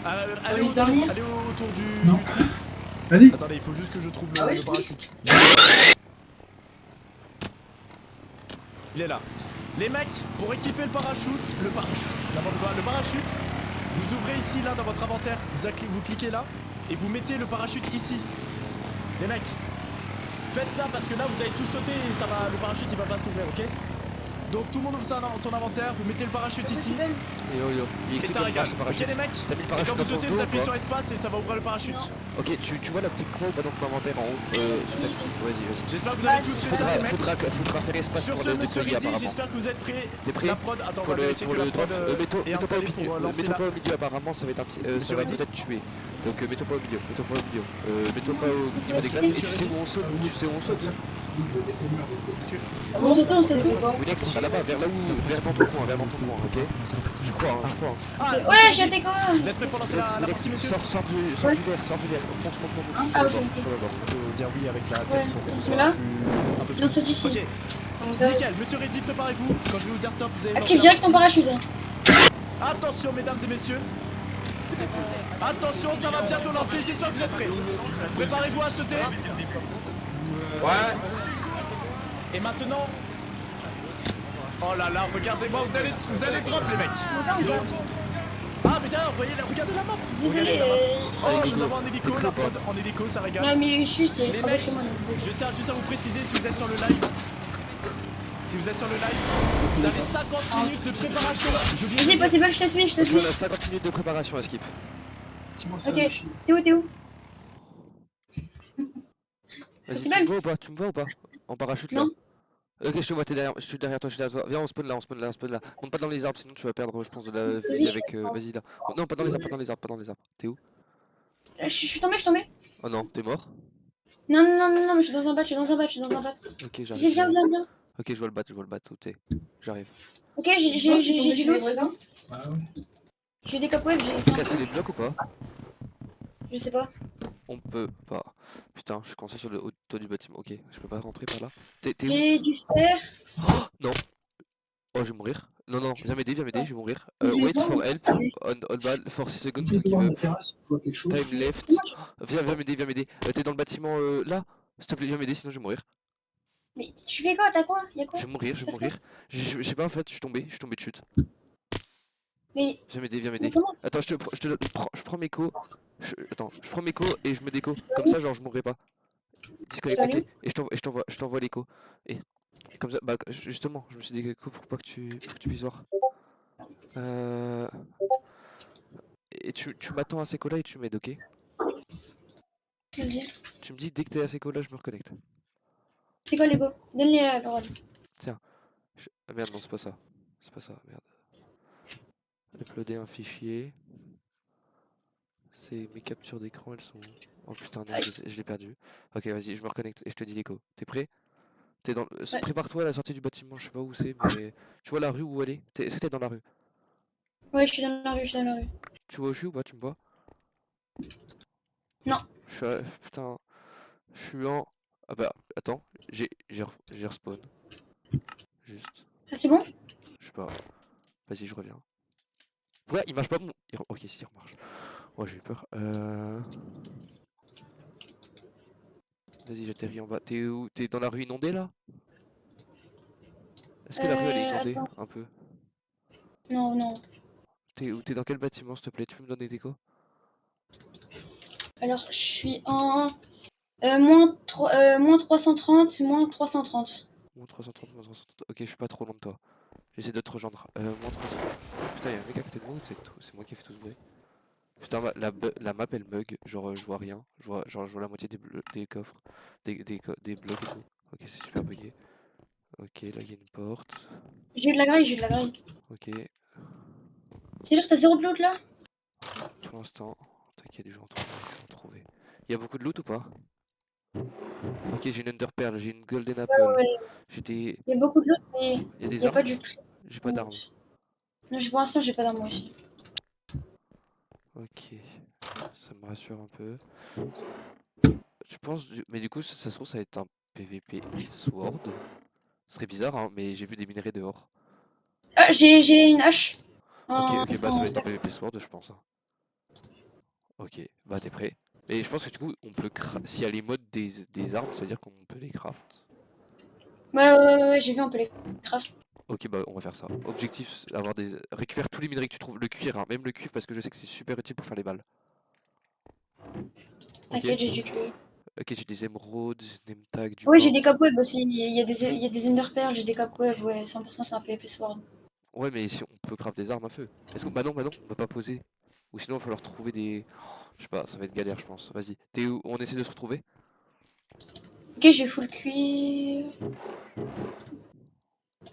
Allez autour du trou. Vas-y. Attendez, il faut juste que je trouve le parachute. Il est là. Les mecs, pour équiper le parachute, le parachute, vous ouvrez ici, là, dans votre inventaire, vous cliquez là, et vous mettez le parachute ici. Les mecs, faites ça parce que là, vous allez tous sauter et ça va, le parachute, il va pas s'ouvrir, ok? Donc tout le monde ouvre son inventaire, vous mettez le parachute ici. Et ça regarde. Ok les mecs. Et quand vous sautez, vous appuyez sur espace et ça va ouvrir le parachute. Ok, tu vois la petite croix ou pas dans ton inventaire en haut sur ta petite. Vas-y. J'espère que vous avez tous fait ça les mecs. Faudra faire espace sur pour ce le monsieur déployer Riddy, apparemment. j'espère que vous êtes prêts. T'es prêt? La prod, attends, on va vérifier que la prod est installée pour lancer mets-toi pas au milieu apparemment, ça va être un petit. Ça va peut-être tuer. Donc mets-toi pas au milieu, mets-toi pas au niveau des glaces. Et tu sais où on saute, On saute, on saute. Winex, là-bas, vers dans ton coin, ok? Je crois. Ouais, j'ai tes quoi. Vous êtes prêts pour lancer la partie monsieur? Sors du verre, monte Ah ok. sur le bord. On peut dire oui avec la tête pour que ce soit Là un peu plus. On saute d'ici. Ok, nickel, monsieur Reddy, préparez-vous. Quand je vais vous dire top, vous allez Active direct ton parachute. Attention mesdames et messieurs. Attention, ça va bientôt lancer, j'espère que vous êtes prêts. Préparez-vous à sauter. Ouais. Et maintenant. Oh là là, regardez-moi, vous allez drop les mecs. Ah mais d'ailleurs, regardez la map. Désolé. Oh, nous avons un hélico, la prod en hélico, ça régale. Non mais juste, Les mecs, je tiens juste à vous préciser si vous êtes sur le live. Si vous êtes sur le live, vous avez 50 minutes de préparation. Vas-y, passez pas, je te suis. On a 50 minutes de préparation à skip. Ok, t'es où? Vas-y, C'est tu me vois ou pas? En parachute là? Non. Ok, je te vois, je suis derrière toi. Viens, on spawn là. Monte pas dans les arbres, sinon tu vas perdre, je pense, de la vie avec. Vas-y là. Non, pas dans les arbres. T'es où? Je suis tombé. Oh non, t'es mort? Non, mais je suis dans un batch. Ok, Vas-y, j'arrive. viens. Ok, je vois le bat, où t'es? J'arrive. Ok, j'ai du loot. J'ai des cobwebs, j'ai. Casser les blocs ou pas? Je sais pas. On peut pas. Putain, je suis coincé sur le haut toit du bâtiment. Ok, je peux pas rentrer par là. T'es où? J'ai du fer. Non. Oh, je vais mourir. Non, viens m'aider, je vais mourir. Wait for help. On ball for 6 seconds to give up. Time left. Viens m'aider. T'es dans le bâtiment là? S'il te plaît, viens m'aider, sinon je vais mourir. Mais tu fais quoi? T'as quoi? Y'a quoi? Je vais mourir. Je sais pas en fait, je suis tombé de chute. Mais. Viens m'aider. Comment? Attends, je prends mes co. Je prends mes co et je me déco. Comme ça, genre, je mourrai pas. Disconnecté. Et je t'envoie l'écho. Et comme ça, bah justement, je me suis déco pour pas que tu puisses voir. Et tu m'attends à ces là et tu m'aides, ok? Vas-y. Tu me dis dès que t'es à ces là, je me reconnecte. C'est quoi Lego? Donne-les à Laurel. Tiens. Ah merde, non, c'est pas ça. Merde. Uploader un fichier. C'est mes captures d'écran, elles sont. Oh putain, non, je l'ai perdu. Ok, vas-y, je me reconnecte et je te dis l'écho. T'es prêt? T'es dans. Ouais. Prépare-toi à la sortie du bâtiment, je sais pas où c'est, mais. Tu vois la rue où elle est? Est-ce que t'es dans la rue? Ouais, je suis dans la rue. Tu vois où je suis ou pas? Tu me vois? Non. Putain. Je suis en. Ah bah, attends, j'ai respawn. Juste. Ah, c'est bon? Je sais pas. Vas-y, je reviens. Ouais, il marche pas mon. Ok, si, il remarche. Ouais, j'ai eu peur. Vas-y, j'atterris en bas. T'es où? T'es dans la rue inondée là? Est-ce que la rue elle est inondée Attends. un peu? Non. T'es dans quel bâtiment s'il te plaît? Tu peux me donner des co? Alors, je suis en. Moins 330, moins 330. Moins 330, moins 330. Ok, je suis pas trop loin de toi. J'essaie de te rejoindre. Moins 330. Putain, y'a un mec à côté de moi ou c'est moi qui ai fait tout ce bruit? Putain, la map elle bug. Genre, je vois rien. Je vois la moitié des coffres. Des blocs et tout. Ok, c'est super bugué. Ok, là il y a une porte. J'ai eu de la graille. Ok, C'est sûr que t'as zéro de loot là? pour l'instant. T'inquiète, je vais en trouver. Il y a beaucoup de loot ou pas? Ok, j'ai une Underpearl, j'ai une Golden Apple. Ouais. J'ai des. Il y a beaucoup de loot, mais Il y a des il y a armes? pas du. J'ai pas d'armes. Non, pour l'instant, j'ai pas d'armes aussi. Ok, ça me rassure un peu. Tu penses. Mais du coup, ça se trouve, ça va être un PVP Sword. Ce serait bizarre, hein, mais j'ai vu des minerais dehors. Ah, j'ai une hache. Ok, bah ça va être un PVP Sword, je pense. Hein. Ok, bah t'es prêt. Et je pense que du coup, on peut s'il y a les modes des armes, ça veut dire qu'on peut les craft. Ouais, j'ai vu, on peut les craft. Ok, bah on va faire ça. Objectif, avoir des... Récupère tous les minerais que tu trouves. Le cuir, hein, même le cuivre, parce que je sais que c'est super utile pour faire les balles. Ok? T'inquiète, j'ai du cuir. Ok, j'ai des émeraudes, des name tags, du Ouais, j'ai bois. des cobwebs aussi. Il y a des ender pearls, j'ai des cobwebs, ouais, 100% c'est un PvP sword. Ouais, mais si on peut craft des armes à feu. Est-ce que... bah non, on va pas poser. Ou sinon, il va falloir trouver des... Je sais pas, ça va être galère, je pense. Vas-y. T'es où? On essaie de se retrouver? Ok, j'ai full cuir.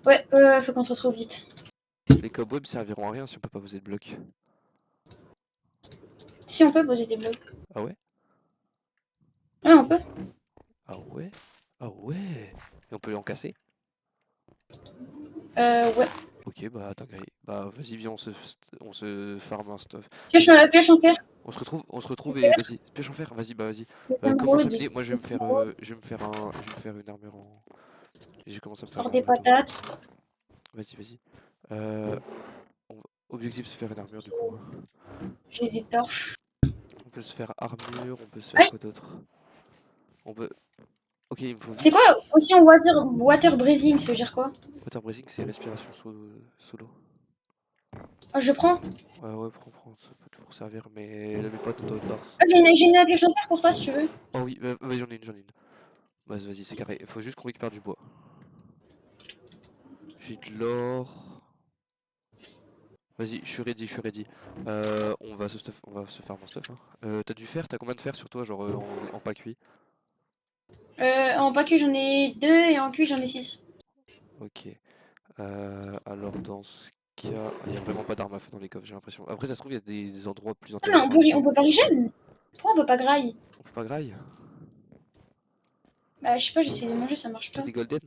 Ouais, faut qu'on se retrouve vite. Les cobwebs serviront à rien si on peut pas poser de blocs. Si on peut poser des blocs. Ah ouais? Ouais, on peut. Ah ouais? Ah ouais? Et on peut les en casser? Ouais. Ok, bah t'inquiète. Bah vas-y, viens, on se farm un stuff. Pioche, Vas-y, pioche en fer. on se retrouve et Fer, vas-y, pioche en fer, vas-y, bah vas-y. des Commence à émeraudes, miner, moi des émeraudes, je vais me faire une armure en... J'ai commencé à me faire hors une des armure et tout. patates. Vas-y, vas-y. Euh, Objectif, se faire une armure du coup, hein. J'ai des torches. On peut se faire armure, on peut se faire Aïe, quoi d'autre? On peut... Ok, il me faut c'est juste... quoi aussi en water breathing, ça veut dire quoi? Water breathing, c'est respiration solo. Oh, je prends. Ouais, prends, ça peut toujours servir, mais la pas dans l'art, ça Ah, sert pas. j'ai une pioche en fer pour toi si tu veux. Oh oui, vas-y, j'en ai une. Vas-y, c'est carré. Il faut juste qu'on récupère du bois. J'ai de l'or. Vas-y, je suis ready. On va se faire un stuff, hein. T'as du fer? T'as combien de fer sur toi, genre en pas cuit? En paquet, j'en ai 2 et en cuit, j'en ai 6. Ok. Alors dans ce cas, il y a vraiment pas d'armes à feu dans les coffres, j'ai l'impression. Après, ça se trouve, il y a des endroits plus Ah, mais intéressants à looter. on peut pas regen. Pourquoi on peut pas graille? On peut pas graille? Bah, je sais pas, j'essaie de manger, ça marche T'as pas. des golden?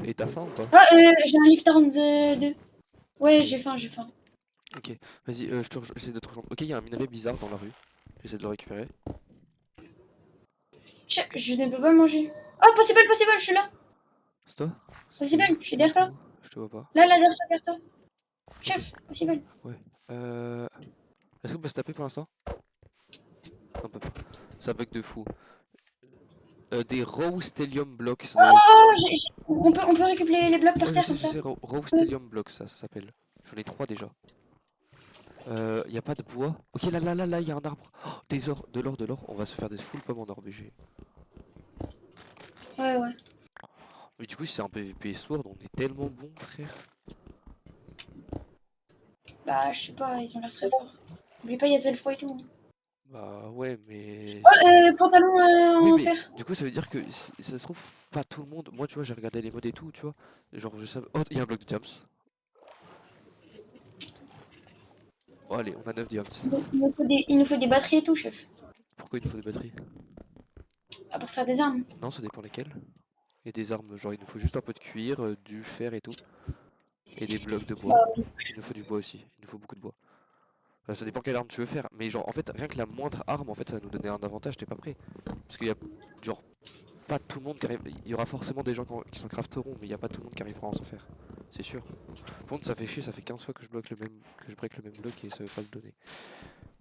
Et t'as faim ou pas? Ah, j'ai un lift arms 2. Ouais, Ok, j'ai faim. ok. Vas-y, j'essaie de te rejoindre. Ok, il y a un minerai bizarre dans la rue. J'essaie de le récupérer. Je ne peux pas manger. Oh, possible, je suis là. C'est toi? Possible, je suis derrière T'es toi. où? Je te vois pas. Là, derrière toi. Ok, Chef, possible. ouais. Euh... Est-ce qu'on peut se taper pour l'instant? Non, on peut pas. Ça bug de fou. Des raw stellium blocks, ça doit être... Oh, on peut récupérer les blocs par Ouais, je terre sais, comme ça. raw stellium blocks, ça s'appelle. J'en ai 3 déjà. Y a pas de bois. Ok, là, y a un arbre. Oh, de l'or. On va se faire des full pommes en or BG. Ouais. Mais du coup, si c'est un PVP sword, on est tellement bon, frère. Bah, je sais pas, ils ont l'air très forts. N'oublie pas, il y a Zelfro et tout. Bah ouais, mais... Oh, pantalon Oui, en mais fer. du coup, ça veut dire que si ça se trouve, pas tout le monde. Moi, tu vois, j'ai regardé les modes et tout, tu vois. Genre, je savais. Oh, il y a un bloc de diams. Oh, allez, on a 9 diams. Il nous faut des batteries et tout, chef. Pourquoi il nous faut des batteries? Ah, pour faire des armes. Non, ça dépend lesquelles. Et des armes, genre, il nous faut juste un peu de cuir, du fer et tout. Et des blocs de bois. Bah, Il nous faut du bois aussi. Il nous faut beaucoup de bois. Ça dépend quelle arme tu veux faire. Mais genre, en fait, rien que la moindre arme, en fait, ça va nous donner un avantage. T'es pas prêt? Parce qu'il y a, genre, pas tout le monde qui arrive. Il y aura forcément des gens qui s'en crafteront, mais il n'y a pas tout le monde qui arrivera à s'en faire. C'est sûr. Par contre, ça fait chier, ça fait 15 fois que je bloque que je break le même bloc et ça veut pas le donner.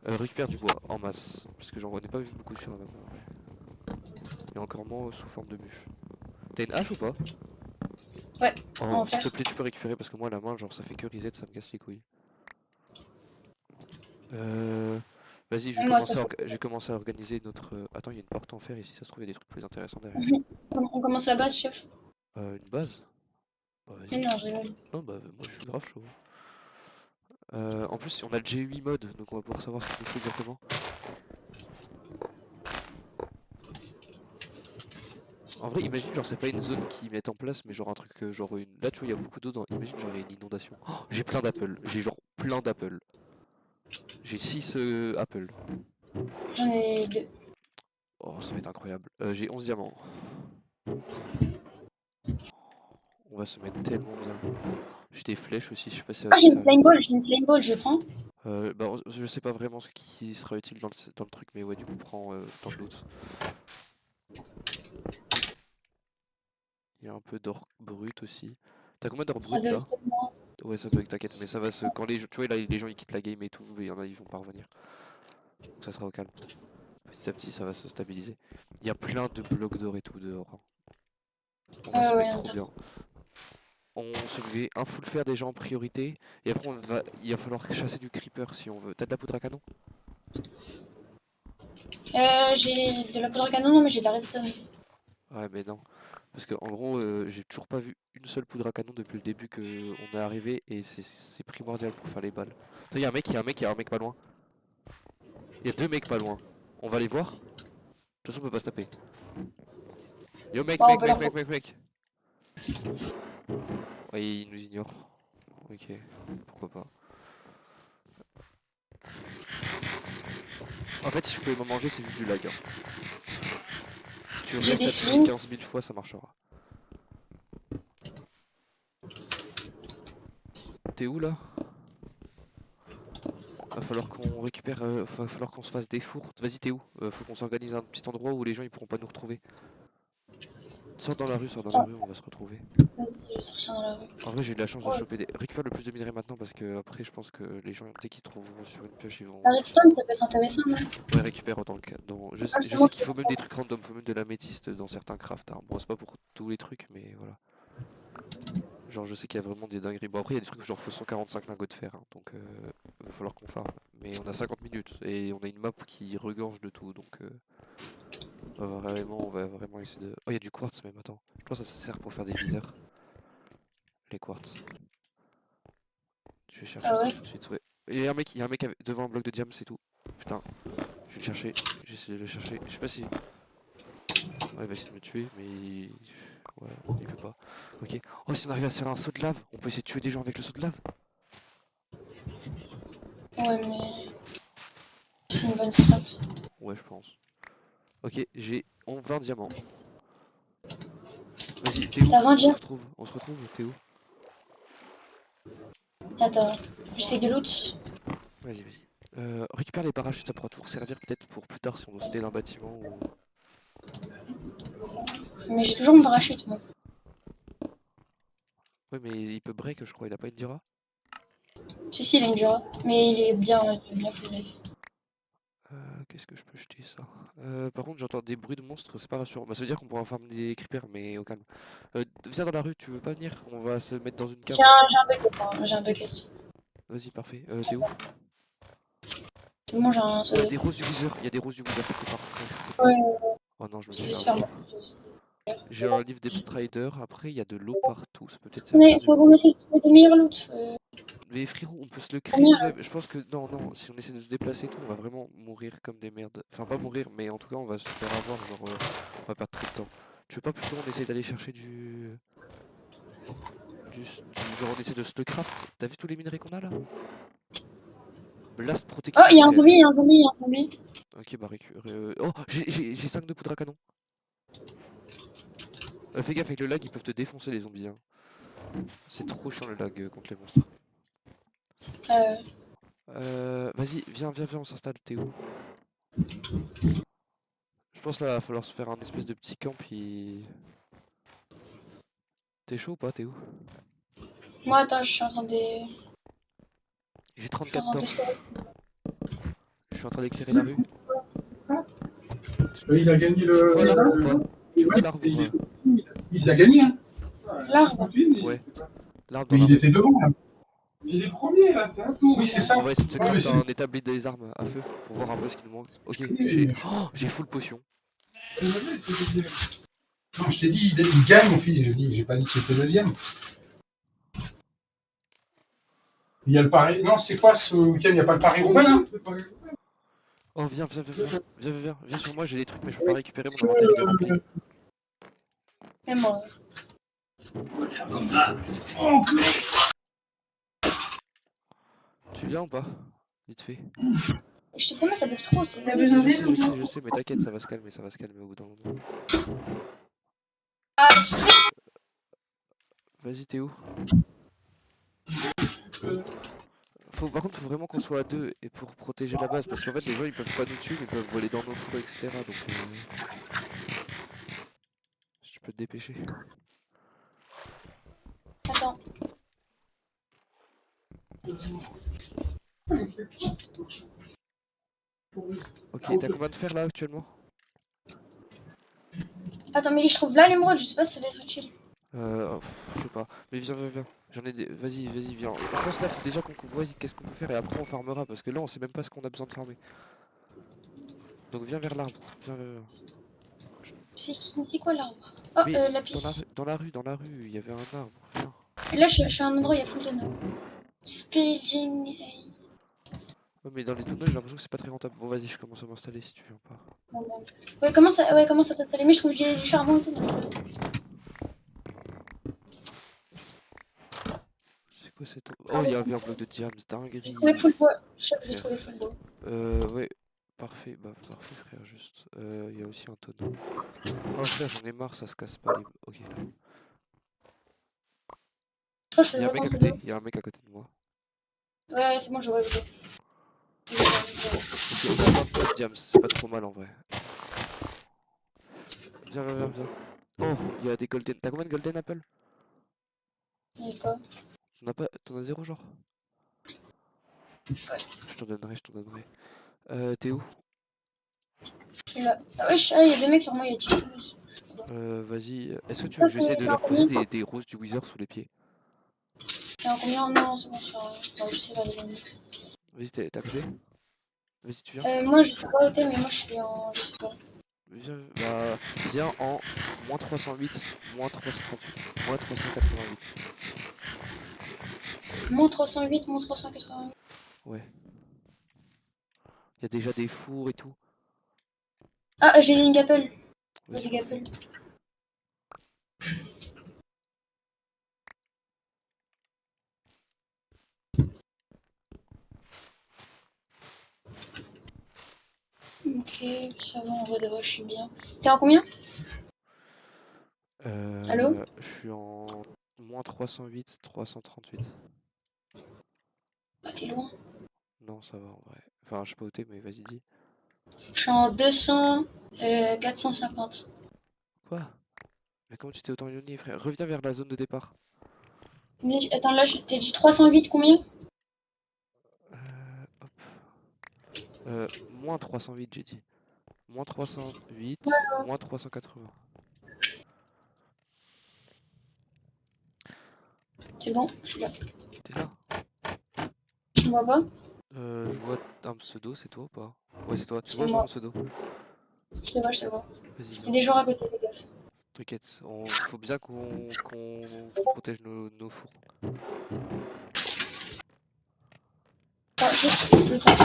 Récupère du bois en masse, parce que j'en ai pas vu beaucoup sur la map en vrai. Et encore moins sous forme de bûche. T'as une hache ou pas? ouais, Oh, en s'il te fer. plaît, tu peux récupérer parce que moi, la main, genre, ça fait que reset, ça me casse les couilles. Vas-y, Et moi, ça fait. je vais commencer à organiser notre. Attends, il y a une porte en fer ici, ça se trouve, il y a des trucs plus intéressants derrière. On commence la base, chef. Une base? Bah, Mais vas-y. non, je rigole. Non, bah, moi, je suis grave chaud. En plus, on a le G8 mode, donc on va pouvoir savoir ce qu'il nous faut exactement. En vrai, imagine, genre, c'est pas une zone qu'ils mettent en place, mais genre un truc, genre une. Là, tu vois, il y a beaucoup d'eau dans. Imagine, genre, il y a une inondation. Oh, j'ai plein d'appels. J'ai genre plein d'appels. J'ai 6 appels. J'en ai 2. Oh, ça va être incroyable. J'ai 11 diamants. On va se mettre tellement bien. J'ai des flèches aussi, je sais pas si ça va Ah, nous servir. j'ai une slime ball, je prends. Bah, je sais pas vraiment ce qui sera utile dans le truc, mais ouais, du coup, prends dans le loot. Il y a un peu d'or brut aussi. T'as combien d'or Ça brut veut là? Ouais, ça bug, t'inquiète, mais ça va se. Quand les gens, tu vois, là, les gens ils quittent la game et tout, il y en a, ils vont pas revenir. Donc ça sera au calme. Petit à petit, ça va se stabiliser. Il y a plein de blocs d'or et tout dehors, hein. On va se Ouais, mettre trop bien. On se met un full fer déjà en priorité. Et après, il va falloir chasser du creeper si on veut. T'as de la poudre à canon? J'ai de la poudre à canon, non, mais j'ai de la redstone. Ouais, mais non. Parce que en gros, j'ai toujours pas vu une seule poudre à canon depuis le début que on est arrivé. Et c'est primordial pour faire les balles. Attends, il y a un mec, il y a un mec, il y a un mec pas loin. Il y a deux mecs pas loin. On va les voir? De toute façon, on peut pas se taper. Yo, mec, Bon, on mec, peut mec, leur... mec, mec, mec. Ouais, il nous ignore. Ok, pourquoi pas. En fait, si je pouvais me manger, c'est juste du lag, hein. Tu J'ai restes des appuyé flints. 15 000 fois, ça marchera. T'es où là? Va falloir qu'on récupère, va falloir qu'on se fasse des fours. Vas-y, t'es où? Faut qu'on s'organise un petit endroit où les gens ils pourront pas nous retrouver. Sors dans la Attends, rue, on va se retrouver. vas-y, je vais sortir dans la rue. En vrai, j'ai eu de la chance de Ouais. choper des. Récupère le plus de minerais maintenant parce que après, je pense que les gens, dès qu'ils trouveront sur une pioche, ils vont. La redstone, ça peut être intéressant, non? Ouais, récupère dans le cas. Ah, Je justement, sais je qu'il peux faut même des trucs random, faut même de l'améthyste dans certains crafts, hein. Bon, c'est pas pour tous les trucs, mais voilà. Genre, je sais qu'il y a vraiment des dingueries. Bon, après, il y a des trucs genre faut 145 lingots de fer, hein, donc va falloir qu'on farme. Mais on a 50 minutes et on a une map qui regorge de tout, donc on va vraiment essayer de. Oh, il y a du quartz même, attends. Je pense que ça sert pour faire des viseurs, les quartz. Je vais chercher Ah ça ouais? tout de suite, ouais. Il y a un mec devant un bloc de diamant, c'est tout. Putain, je vais le chercher. J'essaie de le chercher. Je sais pas si. Ouais, il va essayer de me tuer, mais. Ouais, il peut pas. Ok. Oh, si on arrive à se faire un saut de lave, on peut essayer de tuer des gens avec le saut de lave. Ouais, mais c'est une bonne strat. Ouais, je pense. Ok, j'ai 20 diamants. Vas-y, t'es où? T'as 20 On se déjà? retrouve. On se retrouve, t'es où? Attends, j'essaie de loot. Vas-y, vas-y. Récupère les parachutes, ça pourra toujours servir peut-être pour plus tard si on doit sauter d'un bâtiment ou. Mais j'ai toujours mon parachute, moi. Ouais, mais il peut break, je crois, il a pas une dira. Si, il a une Jura, mais il est bien full life. Qu'est-ce que je peux jeter ça? Par contre, j'entends des bruits de monstres, c'est pas rassurant. Bah, ça veut dire qu'on pourra farmer des creepers, mais au calme. Viens dans la rue, tu veux pas venir? On va se mettre dans une cave. J'ai un bucket, hein, j'ai un bucket. Vas-y, parfait. T'es où? C'est bon, j'ai un Oh, il y a soleil. des roses du Wither, il y a des roses du Wither quelque part, frère, c'est Ouais, fou. Oh non, je me ça suis fait fait super mal. avoir. J'ai un livre d'Epstrider, après il y a de l'eau partout, ça peut peut-être servir Mais du faut coup. qu'on essaie de trouver des meilleurs loot. Mais frérot, on peut se le créer Combien là? nous-mêmes. Je pense que non, non, si on essaie de se déplacer et tout, on va vraiment mourir comme des merdes. Enfin, pas mourir, mais en tout cas, on va se faire avoir, genre, on va perdre trop de temps. Tu veux pas plutôt on essaie d'aller chercher genre on essaie de se le craft? T'as vu tous les minerais qu'on a là? Blast Oh, protection, il y a un zombie, frère. il y a un zombie, il y a un zombie. Ok, bah oh, j'ai 5 de poudre à canon. Fais gaffe avec le lag, ils peuvent te défoncer les zombies, hein. C'est trop chiant le lag contre les monstres. Euh, Vas-y, viens, on s'installe. T'es où? Je pense là, il va falloir se faire un espèce de petit camp. Puis t'es chaud ou pas? T'es où? Moi, attends, je suis en train de. J'ai Je suis en 34 train torches. d'escalader. Je suis en train d'éclairer la rue. Oui, il a gagné Tu le. vois l'arbre ou pas? Tu vois Ouais, l'arbre et ou pas? il l'a gagné, hein. L'arbre. Ouais, l'arbre dans Mais la il rue. était devant, là. Il est premier, là, c'est un tour. Oui, c'est ça. On va essayer de se Ouais, mais craft c'est. un établi des armes à feu pour voir un peu ce qu'il nous manque. Ok, Et- j'ai full potion. Non, je t'ai dit, il gagne, mon fils. J'ai pas dit que c'était deuxième. Il y a le Paris. Non, c'est quoi ce week-end? Il n'y a pas le Paris-Roubaix, là? Oh, viens sur moi, j'ai des trucs, mais je peux pas récupérer, mon inventaire il est rempli. Et moi. Comme ça. Oh, Tu viens ou pas? Vite fait. Je te promets, ça bouge trop. C'est Je sais, mais t'inquiète, ça va se calmer au bout d'un moment. Ah, je sais. Vas-y, t'es où? Par contre, faut vraiment qu'on soit à deux et pour protéger la base, parce qu'en fait, les gens ils peuvent pas nous tuer, mais ils peuvent voler dans nos fours, etc. Donc, si tu peux te dépêcher. Attends. Ok, t'as combien de fer là actuellement? Attends, mais je trouve là l'émeraude, je sais pas si ça va être utile. Je sais pas. Mais viens. J'en ai des. Vas-y, viens. Je pense là, faut déjà qu'on voit qu'est-ce qu'on peut faire et après on farmera parce que là, on sait même pas ce qu'on a besoin de farmer. Donc viens vers l'arbre. Viens. C'est quoi l'arbre? Oh, Mais la piste. dans la rue, il y avait un arbre. Viens. Là, je suis à un endroit où il y a full de no. Spelling. Ouais, mais dans les tonneaux, j'ai l'impression que c'est pas très rentable. Bon, vas-y, je commence à m'installer si tu viens pas. Ouais, comment ça t'installer? Mais je trouve que j'ai du charbon et tout. Donc, C'est quoi cette. Oh, il y avait un bloc de diams, j'ai dinguerie. trouvé full bois. J'ai trouvé full bois. Ouais. Parfait, bah parfait frère, juste. Il y a aussi un tonneau. Oh frère, j'en ai marre, ça se casse pas les. Ok, là. Je crois que je Il y le a un vois mec dans à ces côté, dos. il y a un mec à côté de moi. Ouais, c'est bon, je vois. Ok, on a 29 diams, c'est pas trop mal en vrai. Viens. Oh, il y a des golden. T'as combien de golden apple? Il est pas. T'en as pas. T'en as zéro genre? Ouais. Je t'en donnerai. T'es où? Je suis là. Ah ouais, il y a deux mecs sur moi, il y a 10 plus. Vas-y. Est-ce que tu veux que j'essaie de leur poser des roses du Wither sous les pieds? Il y a un combien? Non, c'est bon, ça. Ouais, je sais pas les amis. Vas-y, t'es à côté? Vas-y, tu viens? Moi, je sais pas où t'es, mais moi, je suis en. Je sais pas. Viens en moins 308, moins 338, moins 388. Moins 308, moins 380. Ouais. Il y a déjà des fours et tout. Ah, j'ai des gapel. Vas-y, Des parfait. gapel. Ok, ça va, en vrai de vrai, je suis bien. T'es en combien? Allô? Je suis en moins 308, 338. Ah, t'es loin. Non, ça va en vrai. Enfin, je sais pas où t'es, mais vas-y, dis. Je suis en 200, 450. Quoi? Mais comment tu t'es autant éloigné, frère? Reviens vers la zone de départ. Mais attends, là, t'es dit 308 combien? Hop. Moins 308, j'ai dit. Moins 308, moins 380. C'est bon, je suis là. T'es là? Tu me vois pas? Je vois un pseudo, c'est toi ou pas? Ouais, c'est toi. Tu C'est vois mon moi. pseudo? Je te vois, je te vois. Vas-y, Il y a viens. des gens à côté, les gars. T'inquiète, faut bien qu'on protège nos fours. Ah, juste, je le prends.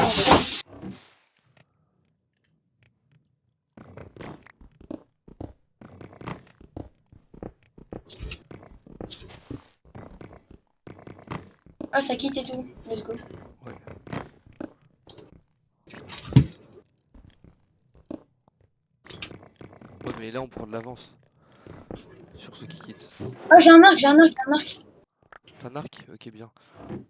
Ah, ça quitte et tout. Let's go. Ouais. Ouais, mais là on prend de l'avance sur ceux qui quittent. Ah, j'ai un arc. T'as un arc? Ok, bien.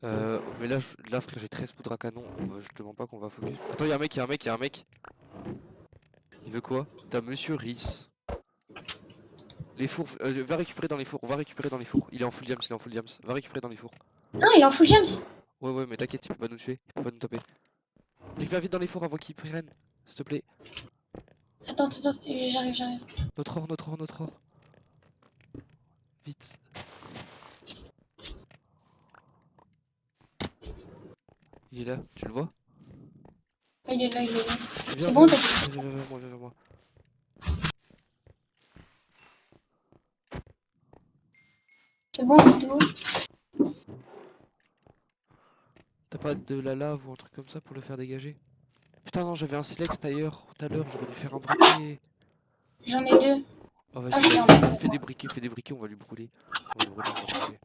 Mais là frère, j'ai 13 poudres à canon. Je te demande pas qu'on va focus. Attends, y'a un mec. Il veut quoi? T'as Monsieur Rhys. Les fours, va récupérer dans les fours, Il est en full diams. Va récupérer dans les fours. Ah, il est en full gems. Ouais, mais t'inquiète, il peut pas nous tuer, il peut pas nous taper. Récupère vite dans les fours avant qu'ils prennent, s'il te plaît. Attends, j'arrive. Notre or. Vite. Il est là, tu le vois? Ah, il est là. Tu viens C'est bon, t'as viens vers moi. C'est bon, tout. T'as pas de la lave ou un truc comme ça pour le faire dégager? Putain non, j'avais un silex tailleur tout à l'heure, j'aurais dû faire un briquet. J'en ai deux. Oh Ah, vas-y, j'ai un. fais des briquets, on va lui brûler. On va le brûler.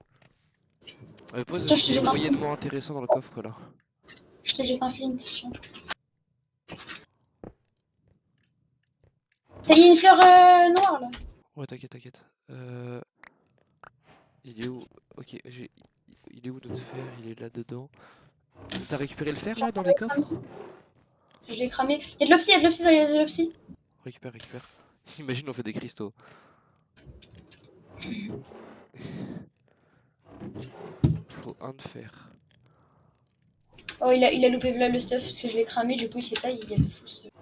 Pose Tiens, ce je te qui est jette un flint. moyennement intéressant dans le coffre là. Je te jette un flint. Tiens. T'as une fleur noire là. Ouais, t'inquiète. Il est où? Ok, il est où notre fer? Il est là dedans. T'as récupéré le fer là dans les coffres? Je l'ai cramé. Il y a de l'opsie dans les opsies. Récupère. Imagine on fait des cristaux. Il faut un de fer. Oh, il a loupé là le stuff parce que je l'ai cramé, du coup il s'est taillé, il y avait full stuff.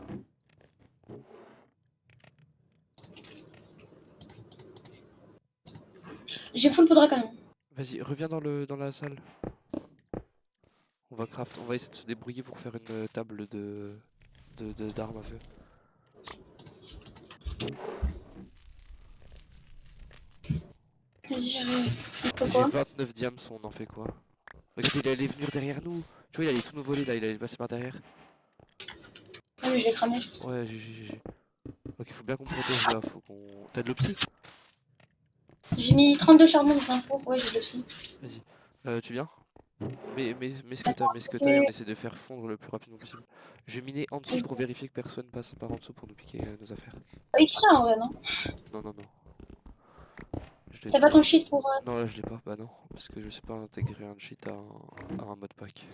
J'ai full poudre à canon. Vas-y, reviens dans la salle. On va craft, on va essayer de se débrouiller pour faire une table d'armes à feu. Vas-y, j'arrive. Il faut J'ai quoi? 29 diams, on en fait quoi? Regarde, il allait venir derrière nous. Tu vois, il allait tout nous voler là, il allait passer par derrière. Ah mais je l'ai cramé. Ouais, GG. Ok, faut bien qu'on protège là, faut qu'on... T'as de l'opsie? J'ai mis 32 charbons dans un four, ouais j'ai de aussi. Vas-y. Tu viens? Mais ce que Attends, t'as et on essaie de faire fondre le plus rapidement possible. Je vais miner en dessous pour vérifier que personne passe par en dessous pour nous piquer nos affaires. Extrait en vrai, non? Non. Je l'ai T'as pas pas. ton shit pour... Non, là je l'ai pas. Bah non, parce que je sais pas intégrer un cheat à un modpack.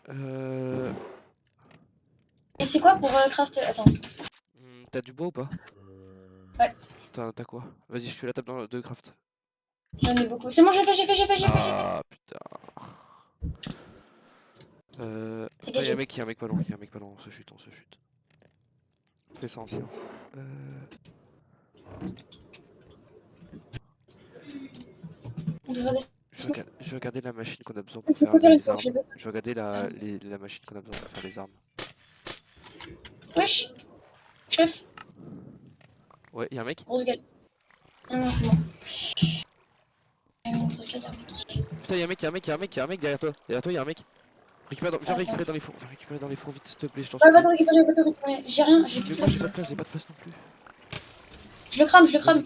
Euh... Et c'est quoi pour craft... Attends. T'as du bois ou pas? Ouais. T'as quoi? Vas-y, je fais la table de craft. J'en ai beaucoup. C'est bon, j'ai fait. Ah putain. Attends, Dégagez. y'a un mec pas loin, on se chute. Fais ça en silence. On devrait des... Je vais regarder la machine qu'on a besoin Je pour faire peux faire une les four, armes. je peux. Je vais regarder la machine qu'on a besoin pour faire les armes. Wesh. Chef. Ouais, y'a un mec? Grosse gueule. Non, c'est bon. Grosse gueule, mec. Putain, y'a un mec derrière toi. Derrière toi, y'a un mec. Viens Attends. récupérer dans les fours. Viens récupérer dans les fours vite, s'il te plaît, je t'en Ouais, supplie. va te récupérer. J'ai rien, j'ai plus Mais de moi, place. j'ai pas de place non plus. Je le crame. Vas-y, crame-le.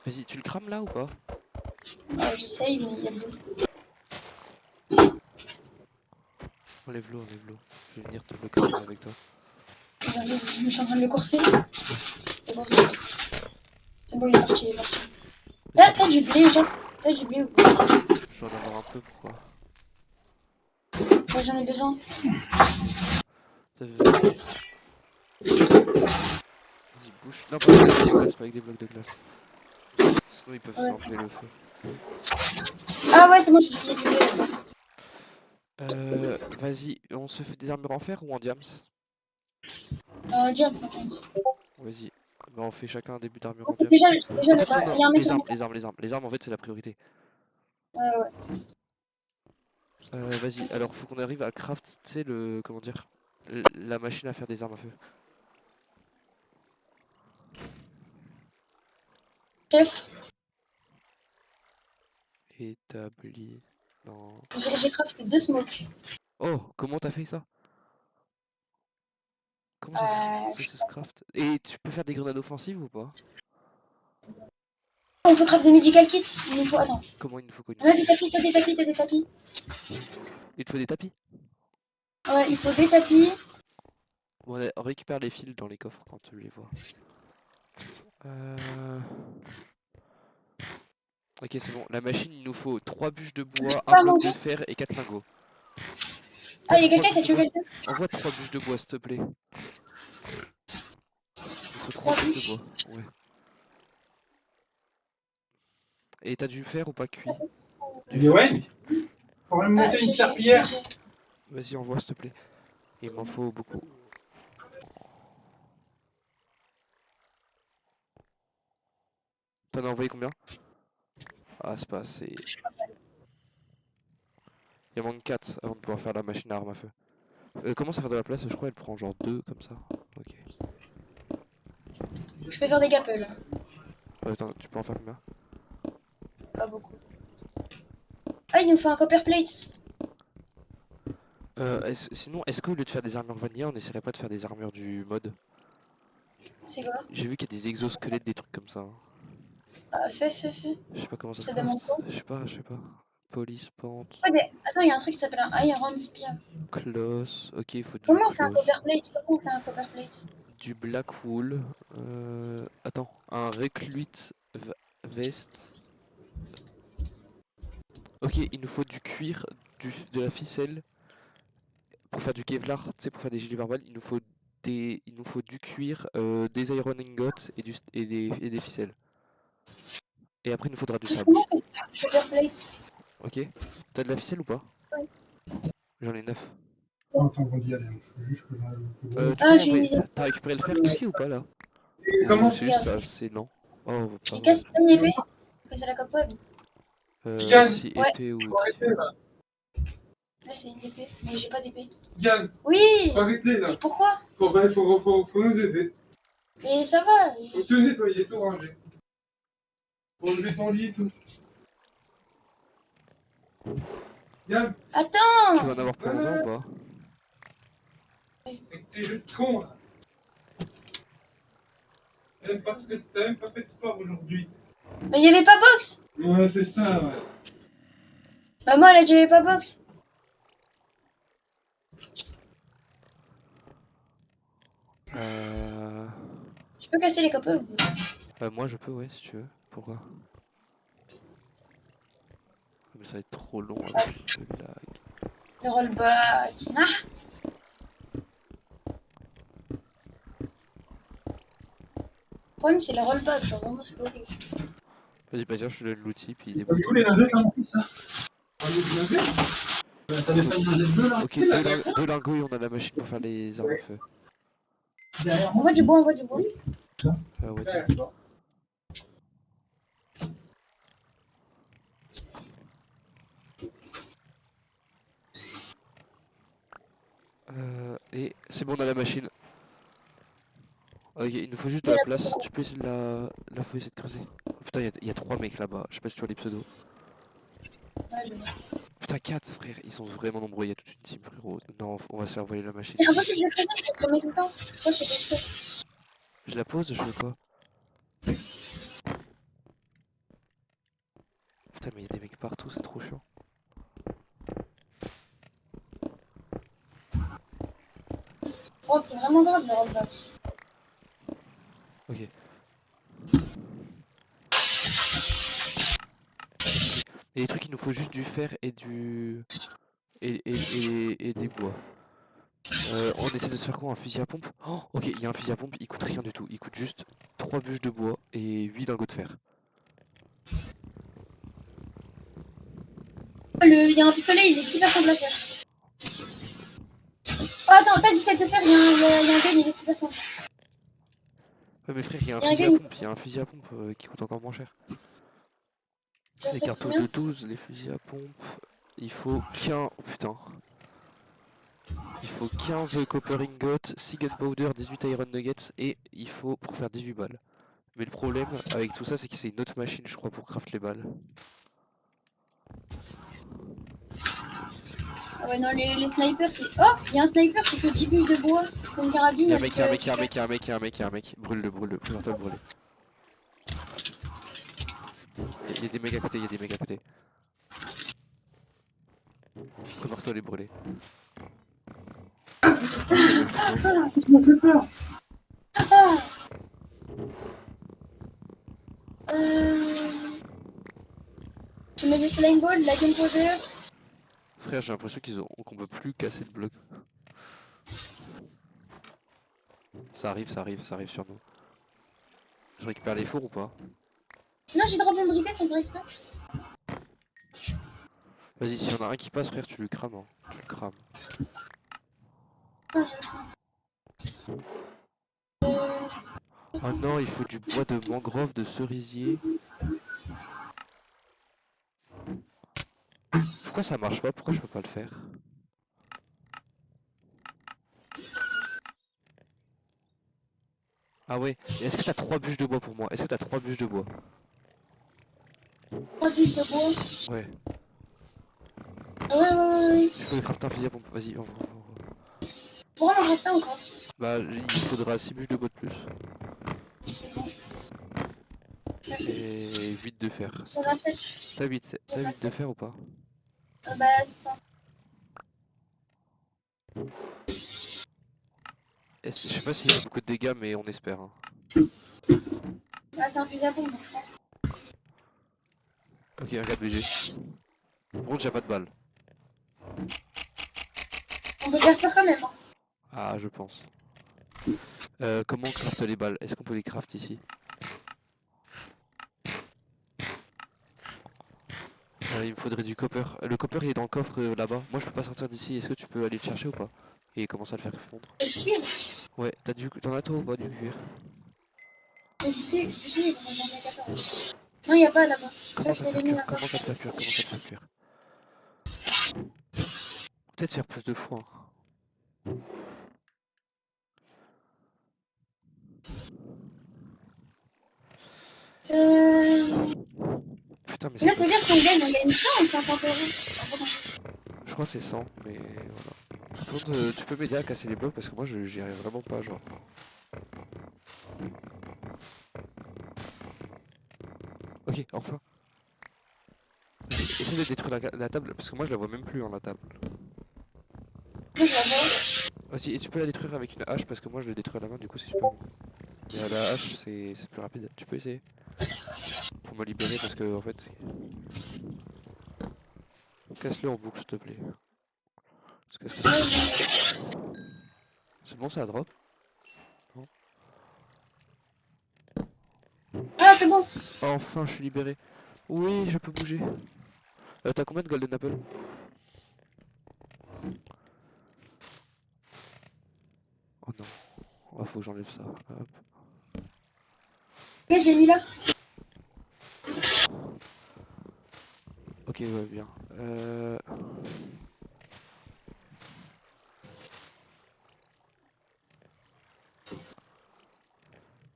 Vas-y, tu le crames là ou pas? J'essaye, mais il y a beaucoup. Enlève-le. Je vais venir te le cramer avec toi. Je suis en train de le courser. C'est bon, il est parti. T'as du blé, genre. T'as du blé ou pas? Je dois en avoir un peu, pourquoi? Ouais, j'en ai besoin. Vas-y, bouge. Non, pas avec des blocs de glace. Sinon, ils peuvent s'enlever le feu. Ah ouais, c'est bon, j'ai du blé. Vas-y, on se fait des armures en fer ou en diams? Diam, ça compte. Vas-y, bah on fait chacun un début d'armure en diams. Déjà, En fait, il y a un mec. les armes en fait c'est la priorité. Ouais. Vas-y, alors faut qu'on arrive à craft, tu sais comment dire, la machine à faire des armes à feu. Chef, Établi dans... j'ai crafté 2 smokes. Oh, comment t'as fait ça? Comment ça se craft? Et tu peux faire des grenades offensives ou pas? On peut crafter des medical kits. Il nous faut. Attends. Comment il nous faut qu'on... On a des tapis, t'as des tapis. Il te faut des tapis? Ouais, il faut des tapis. Bon, on récupère les fils dans les coffres quand tu les vois. Ok, c'est bon. La machine, il nous faut 3 bûches de bois, un bloc de fer et 4 lingots. Ah, il y a quelqu'un qui a tué quelqu'un. Envoie 3 bûches de bois, s'il te plaît. Il faut 3 bûches de bois. Ouais. Et t'as du fer ou pas cuit? Mais ouais. Faudrait me monter une serpillière. Vas-y, envoie, s'il te plaît. Il m'en faut beaucoup. T'en as envoyé combien? Ah, c'est pas assez. Il en manque 4 avant de pouvoir faire la machine à armes à feu. Commence à faire de la place, je crois elle prend genre 2 comme ça. Ok. Je peux faire des gapels. Attends, tu peux en faire combien? Pas beaucoup. Ah, il nous faut un copper plate. Sinon, est-ce qu'au lieu de faire des armures vanilla, on essaierait pas de faire des armures du mode? C'est quoi? J'ai vu qu'il y a des exosquelettes, des trucs comme ça. Ah, fais. Je sais pas comment ça se Ça demande passe. quoi? Je sais pas. Police, pente, Ouais, mais attends, il y a un truc qui s'appelle un iron spear. cloth. Ok, il faut du Comment on fait un cloth. copper plate? Du black wool. Attends, un recruit vest. Ok, il nous faut du cuir, de la ficelle. Pour faire du Kevlar, tu sais, pour faire des gilets pare-balles, il nous faut du cuir, des iron ingots et des ficelles. Et après, il nous faudra du sable. Justement, Sugar Plates. Ok? T'as de la ficelle ou pas? Ouais. J'en ai 9. Oh, attends, on dit, allez, je veux juste que Tu peux Ah, j'ai une m'envoyer. idée. T'as récupéré le fer ici ou pas là? Comment Ou c'est juste ça, c'est lent. Oh, pas J'ai vrai. cassé une épée. J'ai cassé la cobweb. Tigan, Si Ouais. épée ou faut arrêter là. Là, c'est une épée, mais j'ai pas d'épée. Tigan, Oui! faut arrêter Mais là. pourquoi? Faut nous aider. Et ça va. Faut te nettoyer, tout ranger. Faut enlever ton lit et tout. Tigan, tu Attends! vas en avoir pour longtemps ou pas? avec tes jeux de con là. T'as même pas fait de sport aujourd'hui. Mais il y avait pas box! Ouais, c'est ça, ouais. Maman, elle a dit il y avait pas box. Je peux casser les cobwebs? Moi je peux, ouais, si tu veux. Pourquoi? Ah, mais ça va être trop long avec le lag. Le rollback. Ah! Le problème, c'est le rollback. Genre, vraiment, c'est horrible. Vas-y, bah tiens, je te donne l'outil, puis T'as vu débrouille-toi. où les nageurs, comment on fait ça? Ah, les nageurs? T'avais pas une nageur là? Ok, deux lingots et on a la machine pour faire les armes à feu. Derrière On moi. voit du bois, on voit du bois. Ouais, tiens. Et c'est bon, on a la machine. Ok, il nous faut juste de la place. Tu peux essayer de la faut essayer de creuser. Oh, putain, il y a 3 mecs là-bas. Je sais pas si tu vois les pseudos. Ouais, je vois. Putain, 4 frère, ils sont vraiment nombreux. Il y a toute une team, frérot. Non, on va se faire voler la machine. C'est impossible de le faire, je te le mets tout le temps. Pourquoi c'est pas fait? Je la pose, je fais quoi? Putain, mais il y a des mecs partout, c'est trop chiant. Oh, c'est vraiment grave le rollback. Ok. Et les trucs, il nous faut juste du fer et du. Et des bois. On essaie de se faire quoi? Un fusil à pompe? Oh, ok, il y a un fusil à pompe, il coûte rien du tout. Il coûte juste 3 bûches de bois et 8 lingots de fer. Il y a un pistolet, il est super simple à faire. Oh, attends, t'as 17 de fer, il y a un gun, il est super simple. Ouais, mais frère, il y a un Il y a un fusil à gun. pompe, il y a un fusil à pompe qui coûte encore moins cher. Ça, Les c'est cartouches combien? de 12, les fusils à pompe. Il faut 15. Oh putain. Il faut 15 copper ingots, 6 gunpowder, 18 iron nuggets et il faut pour faire 18 balles. Mais le problème avec tout ça, c'est que c'est une autre machine, je crois, pour craft les balles. Ah ouais, non, les snipers, c'est. Oh, il y a un sniper, c'est que 10 bûches de bois. C'est une carabine. Il y a un avec, mec, il y a un mec, il y a un mec, il y a un mec, il y a un mec, il y a un mec. Brûle-le, brûle-le, prépare-toi à le brûler. Il y a des mecs à côté, il y a des mecs à côté. Prépare-toi à les brûler. Ça bug trop. Qu'est-ce qui m'a fait peur? Ah euh... Je mets des slime balls, de la gunpowder. Frère, j'ai l'impression qu'on peut plus casser le bloc. Ça arrive, ça arrive, ça arrive sur nous. Je récupère les fours ou pas? Non, j'ai drop mon briquet, ça me ferait exprès. Vas-y, s'il y en a un qui passe, frère, tu le crames. Hein. Tu le crames. Ah, Oh non, il faut du bois de mangrove, de cerisier. Pourquoi ça marche pas? Pourquoi je peux pas le faire? Ah ouais, est-ce que t'as 3 bûches de bois pour moi? Est-ce que t'as 3 bûches de bois? 3 bûches de bois. Ouais. Ah ouais. Je peux crafter un fusil à pompe, vas-y, envoie. Pourquoi on en reste un encore? Bah, il faudra 6 bûches de bois de plus. Et 8 de fer. On a 7. T'as 8 de fer ou pas? Bah, c'est ça. Je sais pas s'il fait beaucoup de dégâts, mais on espère. Hein. Ah, c'est un fusil à pompe, donc je pense. Ok, regarde BG. Par contre, j'ai pas de balles. On peut bien faire quand même. Hein. Ah, je pense. Comment on craft les balles? Est-ce qu'on peut les craft ici? Il me faudrait du copper. Le copper il est dans le coffre là-bas. Moi je peux pas sortir d'ici. Est-ce que tu peux aller le chercher ou pas? Et commencer à le faire fondre. Ouais, t'en as toi ou pas du cuir? Non, y a pas là-bas. Commence à le faire cuire. Commence à le faire cuire. Commence à le faire cuire. Peut-être faire plus de foin. Putain, mais Là, c'est ça veut dire qu'on gagne, on gagne 100 ou 50 euros. Je crois que c'est 100, mais voilà. Par contre, tu peux m'aider à casser les blocs parce que moi j'y arrive vraiment pas, genre. Ok, enfin. Essaye de détruire la table parce que moi je la vois même plus en la table. Moi, je la vois. Vas-y, et tu peux la détruire avec une hache parce que moi je le détruis à la main, du coup c'est super long. Mais à la hache c'est plus rapide. Tu peux essayer pour me libérer parce que en fait. Casse-le en boucle s'il te plaît. Parce que c'est bon, ça drop? Non? Ah, c'est bon. Enfin, je suis libéré. Oui, je peux bouger. T'as combien de golden apple? Oh non. Oh, faut que j'enlève ça. Hop. Ok, je l'ai mis là. Ok, ouais, bien.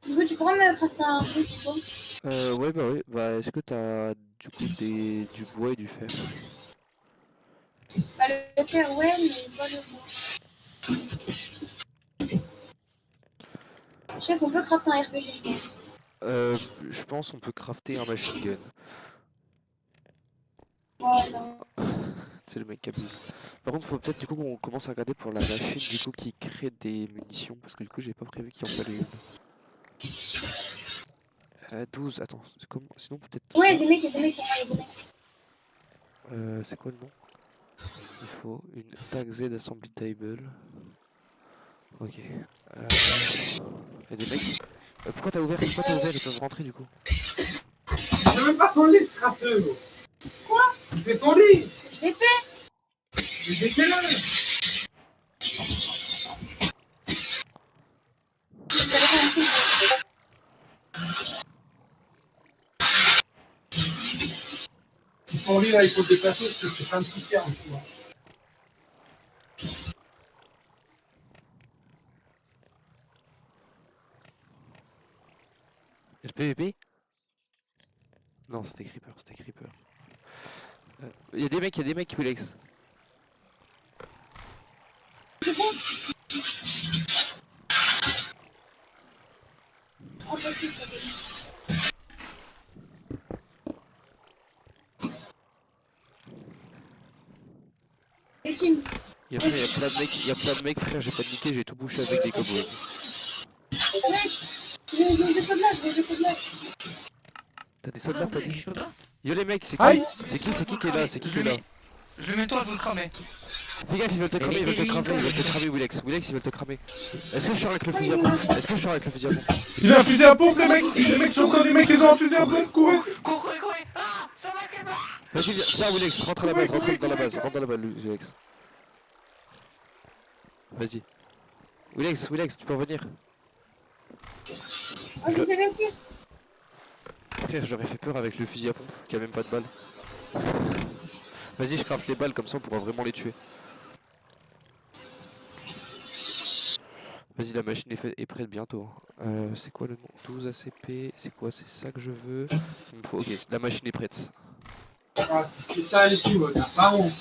Du coup, tu pourras me crafter un truc, tu vois. Ouais, bah oui. Bah, est-ce que t'as du coup du bois et du fer? Bah, le fer, ouais, mais pas le bois. Chef, on peut crafter un RPG, je pense. Je pense on peut crafter un machine gun. Oh non. C'est le mec qui abuse. Par contre, faut peut-être du coup qu'on commence à regarder pour la machine du coup qui crée des munitions parce que du coup j'ai pas prévu qu'il en fallait une. 12, attends, comment? Sinon peut-être. Ouais, il y a des mecs pour moi, il y a des mecs. C'est quoi le nom? Il faut une tag Z assembly table. Ok. Y a des mecs. Pourquoi t'as ouvert? Pourquoi t'as ouvert? Ils peuvent rentrer du coup. C'est même pas ton lit, ce crasseux. Quoi? C'est ton lit. Je l'ai fait. Mais c'est quelle heure? Ton lit, là, il faut le déplacer parce que c'est plein de poussière en dessous. Y'a le PVP? Non, c'était Creeper, c'était Creeper. Y'a des mecs, Wilex. Impossible, ça fait. Et tu me. Y'a plein de mecs, frère, j'ai pas de niqué, j'ai tout bouché avec des cowboys. Mec, j'ai pas de l'âge, j'ai pas de l'âge. T'as des soldats, t'as Les dit? soldats. Yo les mecs, c'est Aïe. qui? C'est qui est là? C'est qui est là? Je mets toi, vous le cramez. Fais gaffe, ils veulent te cramer, ils veulent te cramer, ils veulent te cramer, Wilex. Wilex, ils veulent te cramer. Est-ce que je sors avec le fusil à pompe? Est-ce que je sors avec le fusil à pompe? Il a un fusil à pompe, les mecs. Les mecs, j'entends les mecs, ils ont un fusil à pompe. Courez. Courez. Ah, ça va, c'est bon. Vas-y, viens Wilex, rentre à la base, rentre dans la base, Wilex. Vas-y. Wilex, tu peux revenir. Oh, je sais même plus. Frère, j'aurais fait peur avec le fusil à pompe, qui a même pas de balles. Vas-y, je craft les balles, comme ça on pourra vraiment les tuer. Vas-y, la machine est prête bientôt. C'est quoi le nom? 12 ACP, c'est quoi? C'est ça que je veux. Il me faut... Ok, la machine est prête. Ah, c'est ça, les filles, t'as pas honte.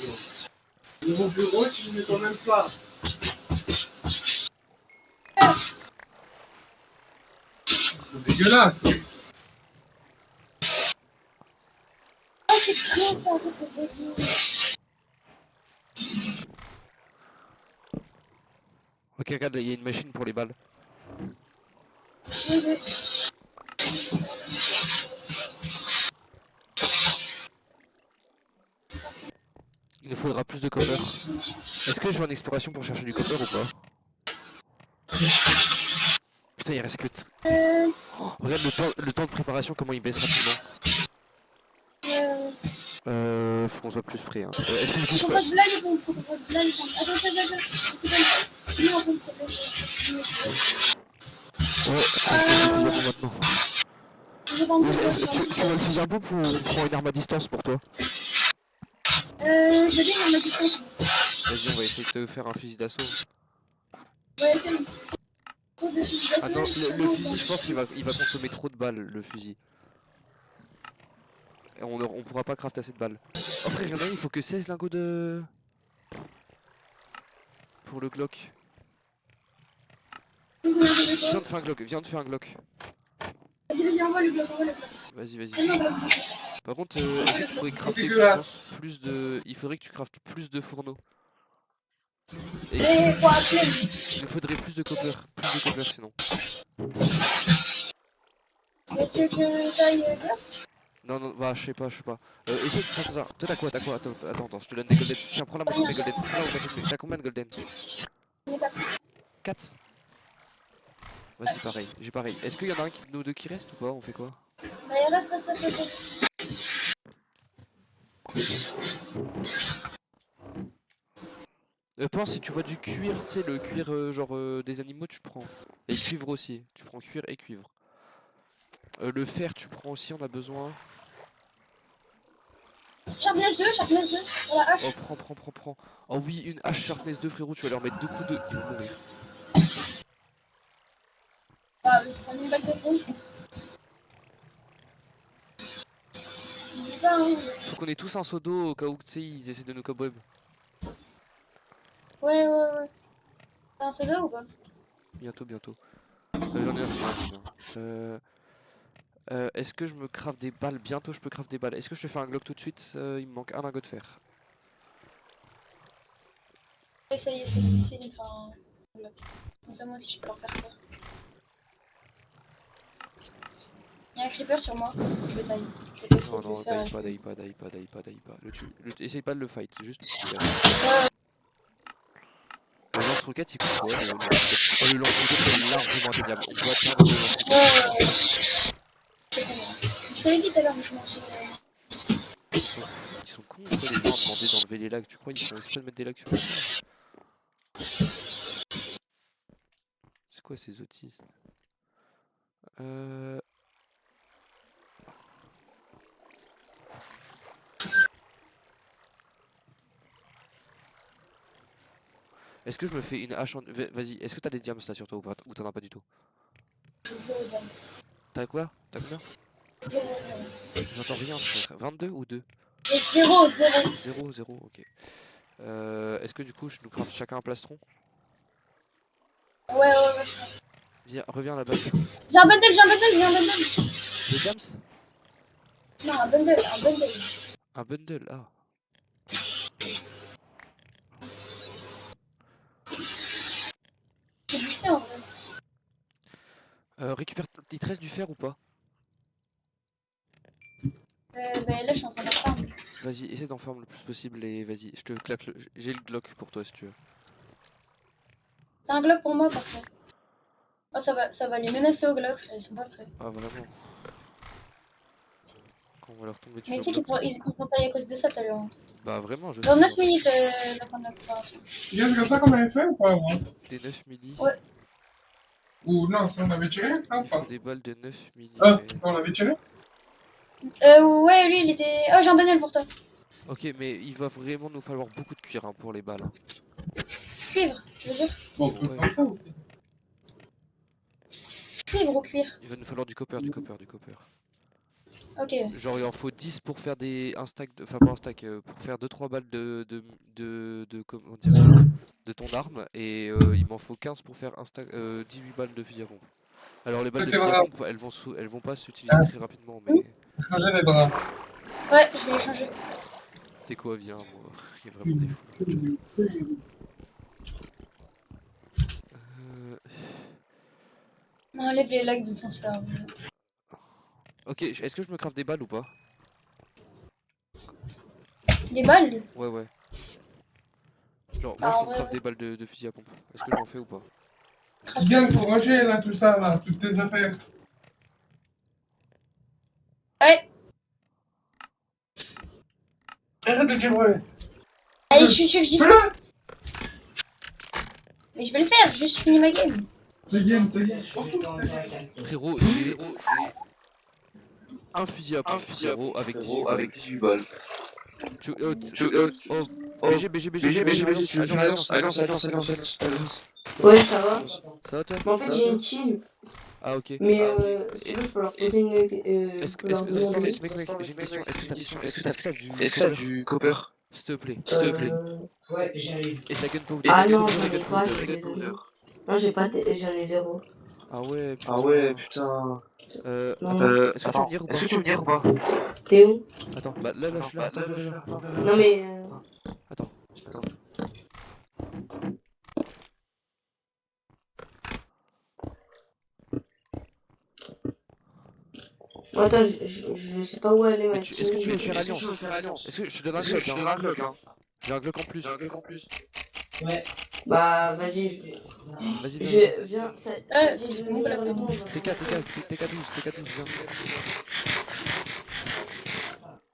Mon bureau, tu ne mets quand même pas. C'est dégueulasse. Oh, c'est trop ça, en fait, c'est débile. Ok, regarde, il y a une machine pour les balles. Oui, oui. faudra plus de copper. Est-ce que je vais en exploration pour chercher du copper ou pas? Putain, il reste que... Oh, regarde le temps de préparation, comment il baisse rapidement. Faut qu'on soit plus près. Hein. Est-ce que du coup je Faut peux... pas de blague, les pompes. Faut pas de blague, les pompes. Attends. Non, on peut Ouais, faut que je fasse le fusil à pompe maintenant. j'ai pas envie de Tu veux le fusil à pompe ou on prend une arme à distance pour toi? Je viens dans ma distance. Vas-y, on va essayer de te faire un fusil d'assaut. Ouais, c'est bon. Ah non, le fusil, je pense qu'il va consommer trop de balles, le fusil. Et on pourra pas crafter assez de balles. Oh frère, y'en a un, il faut que 16 lingots de... Pour le Glock. Viens de faire un Glock, Vas-y, envoie le bloc, Vas-y, vas-y. Ah non, bah, Par contre, est-ce que tu pourrais crafter, je dégueulasse. pense, plus de... Il faudrait que tu craftes plus de fourneaux. Et Et pour appeler. il nous faudrait plus de copper sinon. Mais tu veux que j'aille là? Non, bah je sais pas. Essaye, attends, toi t'as quoi? Attends, je te donne des golden. Tiens, prends la moitié de mes golden. Prends la moitié de mes... T'as combien de golden? 4. Vas-y, pareil, j'ai pareil. Est-ce qu'il y en a un de nous deux qui reste ou pas? On fait quoi? Bah, il reste. Pense si tu vois du cuir, tu sais, le cuir genre des animaux, tu prends. Et le cuivre aussi, tu prends cuir et cuivre. Le fer, tu prends aussi, on a besoin. Sharpness 2, voilà, hache. Oh, prends. Oh oui, une hache Sharpness 2, frérot, tu vas leur mettre 2 coups de... Ils vont mourir. Bah, je prends une balle de pompe. Faut qu'on ait tous un seau d'eau au cas où, tu sais, ils essaient de nous cobweb. Ouais. T'as un soda ou pas? Bientôt. J'en ai un. Est-ce que je me crave des balles? Bientôt je peux crave des balles. Est-ce que je te fais un Glock tout de suite? Il me manque un lingot de fer. Essaye de me faire un bloc. Comme ça, moi aussi, je peux leur faire peur. Il y a un creeper sur moi. Je vais taille. Je vais essayer de Non, le faire. daille pas. Essaye pas de le fight, juste. Le lance-roquette il coûte quoi? Le lance-roquette c'est largement atteignable. On peut atteindre le lance-roquette. Je t'avais dit tout à l'heure, mais je m'en Ils sont cons quoi, les gens à demander d'enlever les lags. Tu crois qu'ils font exprès de mettre des lags sur le jeu? C'est quoi ces autistes? Est-ce que je me fais une hache en... Vas-y, est-ce que t'as des diams là sur toi ou pas? Ou t'en as pas du tout? T'as quoi? T'as combien? J'entends rien, frère. 22 ou 2? 0. 0, ok. Est-ce que du coup je nous craft chacun un plastron? Ouais. Viens, reviens là-bas. J'ai un bundle. Des diams? Non, un bundle. Un bundle, ah. C'est du C en vrai. Récupère... Il te reste du fer ou pas? Bah là, je suis en train d'en faire. Vas-y, essaie d'en farm le plus possible et vas-y, je te claque le... J'ai le Glock pour toi si tu veux. T'as un Glock pour moi, par contre. Oh, ça va les menacer au Glock, frère. Ils sont pas prêts. Ah vraiment? Quand on va leur tomber dessus Mais au tu sais Glock. qu'ils sont taillés à cause de ça tout à l'heure. Bah vraiment, je Dans sais, 9 hein. minutes, la fin de la préparation. Il y a comme ça qu'on avait fait ou pas, moi? Des 9 milli. Ouais. Ou non, ça on avait tiré, ça ou Il faut pas? des balles de 9 milli. Ah, mais- on avait tiré? Ouais, lui, il était. Oh, j'ai un bundle pour toi. Ok, mais il va vraiment nous falloir beaucoup de cuir hein, pour les balles. Hein. Cuivre, tu veux dire? Bon, Ouais. comme ça ou pas? Cuivre ou cuir? Il va nous falloir du copper. Ok. Genre il en faut 10 pour faire un stack, enfin pas un stack, pour faire 2-3 balles comment dire, de ton arme et il m'en faut 15 pour faire un stack, 18 balles de fusil à pompe. Alors les balles de Ok, fusil à voilà. pompe elles vont pas s'utiliser très rapidement mais Changer les draps. Ouais, je vais les changer. t'es quoi viens moi, il y a vraiment des fous dans le chat. Enlève les lags de ton cerveau. Ok, est-ce que je me crave des balles ou pas? Des balles? Ouais. Genre, Bah, moi je en peux me vrai, craft ouais. des balles de fusil à pompe. Est-ce que je m'en fais ou pas? Viens pour ranger là, tout ça, là, toutes tes affaires. Ouais. Arrête de dire ouais. Allez, je suis dis ça. Fais-le. Mais je vais le faire, juste finis ma game. Ta game. Frérot, j'ai un fusil à pompe, frérot, avec 18 balles. Tu, BG, si tu veux faire alliance. Ouais, ça va. Ça va toi? Mais en fait, j'ai une team. Ah ok. Mais si tu veux, je peux leur poser une. Est-ce que, leur demander. mec, j'ai une question. Est-ce que t'as du copper? S'il te plaît. Ouais, j'arrive. Et de la gunpowder. Ah non, j'en ai pas, je suis désolé. Non, j'ai pas, j'en ai zéro. Ah ouais, putain. Attends, est-ce que tu veux venir ou pas? T'es où? Attends, bah là, je suis là. Attends, viens là. Non, mais. Attends. Attends, je sais pas où aller, ma team. Est-ce que tu veux faire alliance? Est-ce que je te donne un Glock, hein? J'ai un Glock en plus. Ouais. Bah, vas-y. Vas-y, viens. Viens. C'est mon blague. TK12, viens.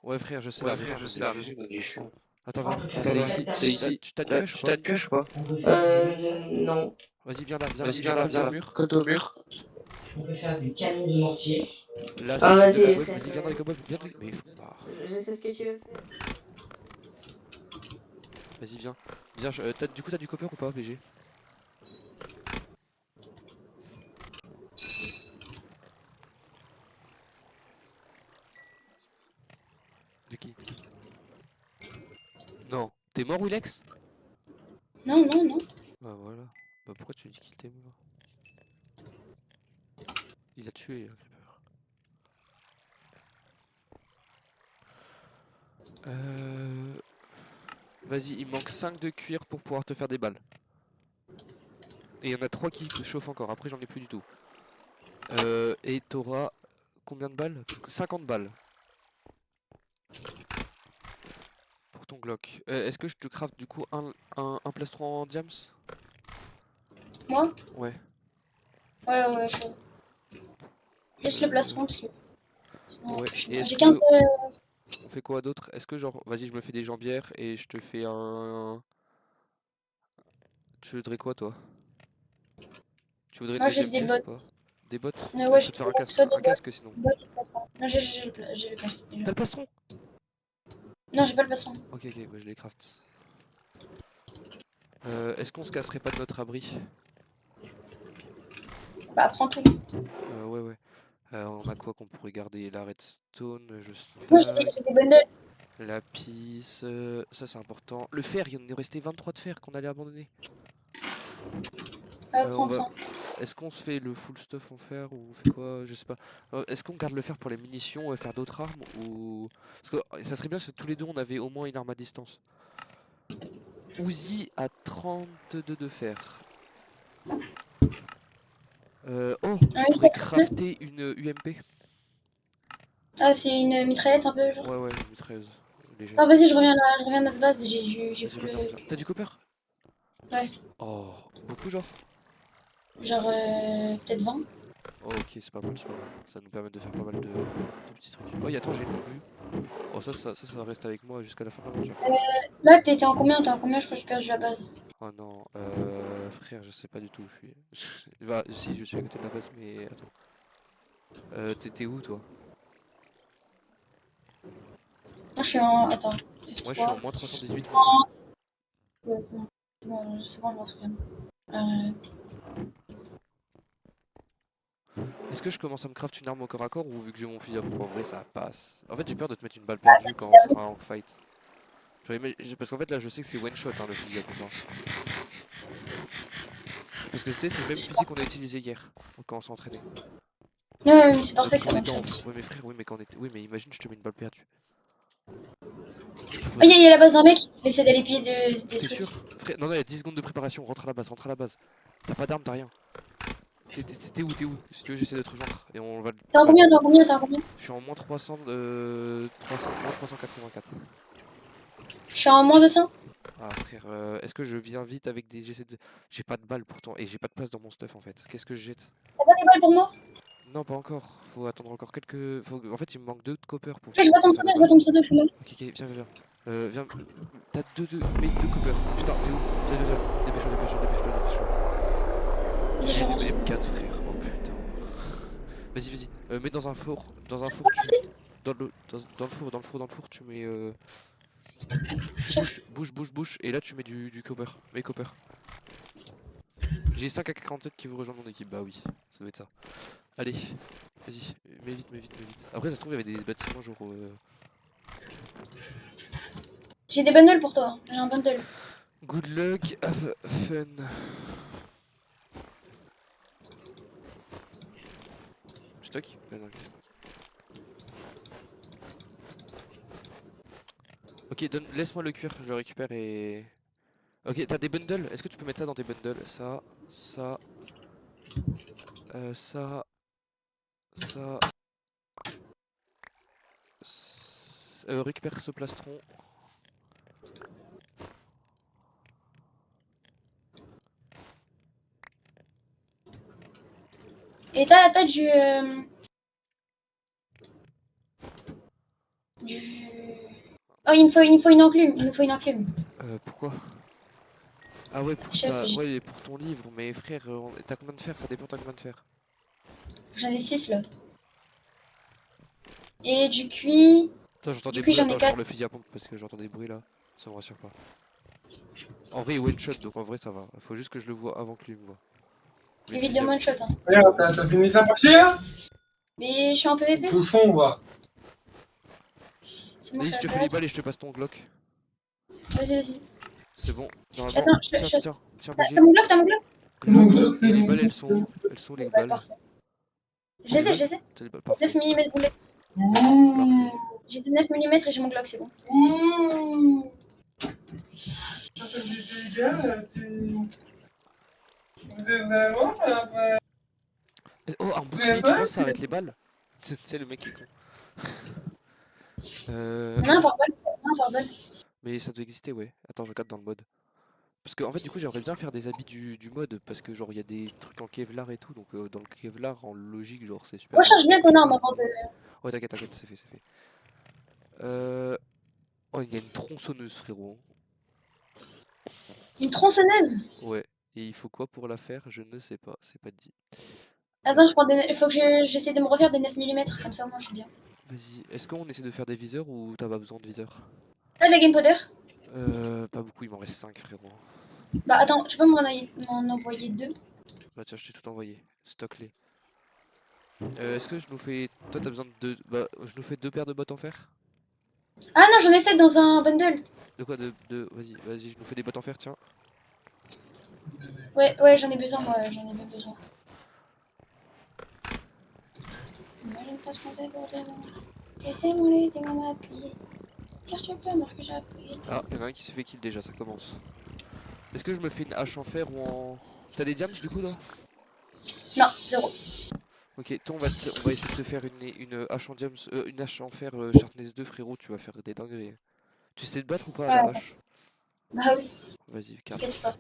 Ouais, frère, je sais la région. Attends, viens. C'est ici. Tu t'as de cache ou pas? Non. Vas-y, viens là, côte au mur. On peut faire des canons de mortier. Là, Ah, vas-y, vas-y, viens dans les cobwebs, mais il faut pas. Je sais ce que tu veux faire. Vas-y, viens. Du coup, t'as du copper ou pas, BG? De qui? Non. T'es mort, Willex? Non. Bah voilà. Bah pourquoi tu dis qu'il t'est mort? Il a tué le creeper. Vas-y, il manque 5 de cuir pour pouvoir te faire des balles. Et il y en a 3 qui te chauffent encore, après j'en ai plus du tout. Et t'auras combien de balles? 50 balles. Pour ton Glock. Est-ce que je te craft du coup un plastron en diams? Moi? Ouais. Ouais, je... Laisse le plastron parce que... Sinon, Ouais. je sais Et pas. est-ce J'ai que 15... on fait quoi d'autre? Est-ce que genre, vas-y, je me fais des jambières et je te fais un... Tu voudrais quoi toi? Tu voudrais Moi, une j'ai deuxième des pièce ou bottes. pas? Des bottes? Ouais, Je peux te faire un casque. soit des Un casque sinon. bottes et pas ça. Non, j'ai le plastron. T'as le plastron? Non, j'ai pas le plastron. Ok, bah je les craft. Est-ce qu'on se casserait pas de notre abri? Bah, prends tout. Ouais. On a quoi qu'on pourrait garder? La redstone, je Moi, stack. j'ai des bundles. Lapis, ça c'est important. Le fer, il nous restait 23 de fer qu'on allait abandonner. Prends. Est-ce qu'on se fait le full stuff en fer ou on fait quoi? Je sais pas. Est-ce qu'on garde le fer pour les munitions et faire d'autres armes ou... Parce que ça serait bien si tous les deux on avait au moins une arme à distance. Uzi à 32 de fer. Je pourrais crafter une UMP. Ah, c'est une mitraillette un peu, genre. Ouais, une mitrailleuse. Léger. Ah, vas-y, je reviens à notre base. J'ai Vas-y, fait reviens. le... T'as du copper? Ouais. Oh, beaucoup genre? Genre, peut-être 20. Oh, ok, c'est pas mal. Ça va nous permettre de faire pas mal de petits trucs. Oh, attends, j'ai une vue. Oh, ça reste avec moi jusqu'à la fin de l'aventure. Là, t'es en combien? Je crois que j'ai perdu la base. Oh non, frère, je sais pas du tout. Si, je suis à côté de la base, mais attends. T'étais où toi? Moi, je suis en... Attends. Moi, je suis en moins 318. Ouais, c'est bon, je m'en souviens. Est-ce que je commence à me craft une arme au corps à corps ou vu que j'ai mon fusil à pompe en vrai ça passe? En fait j'ai peur de te mettre une balle perdue quand on sera en fight. Parce qu'en fait là je sais que c'est one shot hein, le fusil à pompe. Parce que tu sais c'est le même fusil qu'on a utilisé hier quand on s'est entraîné. Ouais, mais c'est parfait que ça Ouais marche. mais frère, oui mais quand on était... Oui mais imagine je te mets une balle perdue. Oh, il y a la base d'un mec, je vais essayer d'aller piller des T'es trucs. sûr? Frère, non, il y a 10 secondes de préparation, rentre à la base. T'as pas d'arme, t'as rien. T'es où? Si tu veux, j'essaie de te rejoindre. Et on va... T'es en combien? Je suis en moins 300, moins 384. Je suis en moins 200. Ah frère, est-ce que je viens vite avec des... J'essaie de... J'ai pas de balles pourtant, et j'ai pas de place dans mon stuff en fait. Qu'est-ce que je jette? T'as pas des balles pour moi? Non, pas encore. Faut attendre encore quelques... En fait, il me manque 2 copper pour Je vois ton faire pseudo, des je vois balles. ton pseudo, je suis là. Ok, ok, viens. Viens... T'as mets 2 copper. Putain, t'es où? Viens. Dépêche-toi. Vas-y, je rentre. J'ai M4 frère, oh putain. Vas-y. Mets dans un four. Dans un four, tu... Dans le four, tu mets... Tu bouges, et là tu mets du copper. Mets copper. J'ai 5 AK-47 qui vous rejoignent mon équipe, bah oui, ça doit être ça. Allez, vas-y, mets vite. Après ça se trouve il y avait des bâtiments genre... J'ai des bundles pour toi. J'ai un bundle. Good luck, have fun. Stock? Non, ok. Ok, laisse-moi le cuir, je le récupère et... Ok, t'as des bundles? Est-ce que tu peux mettre ça dans tes bundles? Ça... Récupère ce plastron. Et t'as du... Oh, il me faut une enclume. Il nous faut une enclume. Pourquoi? Ah ouais, Chef, ouais, pour ton livre, mais frère, t'as combien de fer? Ça dépend, t'as combien de fer? j'en ai 6 là. Et du cuit... Attends, j'entends Du des coup, bruits, j'en ai attends, je quatre. sors le fusil à pompe parce que j'entends des bruits là, ça me rassure pas. En vrai, il one shot, donc en vrai ça va. Faut juste que je le vois avant que lui me voit. Mais le Évite fusil de à- one shot. Hein. Regarde, t'as fini ta partie là? Mais je suis un peu épais. Poussons, va. C'est bon, Vas-y, je je suis te à fais les 4. balles et je te passe ton Glock. Vas-y. C'est bon, normalement. Attends, Tiens, BG. T'as mon bloc, t'as mon bloc? Glock. Et les balles, elles sont où? Elles sont où les Ouais, balles? parfait. Je les ai, je les ai. T'as les balles, 9 parfait. mm boulettes. Parfait. J'ai de 9 mm et j'ai mon bloc, c'est bon. Ça fait du dégâts, vous êtes vraiment là? Oh, un bouclier, tu penses ça arrête les balles? C'est le mec qui est con. Non, par balle. Non, par balle. Mais ça doit exister, ouais. Attends, je regarde dans le mode. Parce que en fait, du coup, j'aimerais bien faire des habits du mode parce que genre il y a des trucs en Kevlar et tout, donc dans le Kevlar en logique, genre c'est super. Recharge bien ton arme avant de. Ouais, t'inquiète, c'est fait. Oh, il y a une tronçonneuse, frérot. Une tronçonneuse. Ouais. Et il faut quoi pour la faire? Je ne sais pas, c'est pas dit. Attends, je prends des. Il faut que j'essaie de me refaire des 9 mm, comme ça au moins je suis bien. Vas-y. Est-ce qu'on essaie de faire des viseurs ou t'as pas besoin de viseurs? T'as de la game powder? Pas beaucoup, il m'en reste 5, frérot. Bah attends, tu peux m'en envoyer 2? Bah tiens, je t'ai tout envoyé. Stock-les. Est-ce que je nous fais... Toi, t'as besoin de deux... Bah, je nous fais 2 paires de bottes en fer? Ah non, j'en ai 7 dans un bundle. De quoi? Vas-y, je nous fais des bottes en fer, tiens. Ouais, j'en ai besoin, moi, j'en ai bien besoin. Moi, j'aime pas ce qu'on fait pour des gens. Et fais-moi m'appuyer. Car tu peux voir que j'ai appuyé. Ah, y'en a un qui s'est fait kill déjà, ça commence. Est-ce que je me fais une hache en fer ou en... T'as des diams du coup là? Non, 0. Ok, toi on va essayer de te faire une hache en diams, une hache en fer Sharpness 2 frérot, tu vas faire des dingueries. Tu sais te battre ou pas à la Ouais. hache? Bah oui, Vas-y, carte. t'inquiète pas.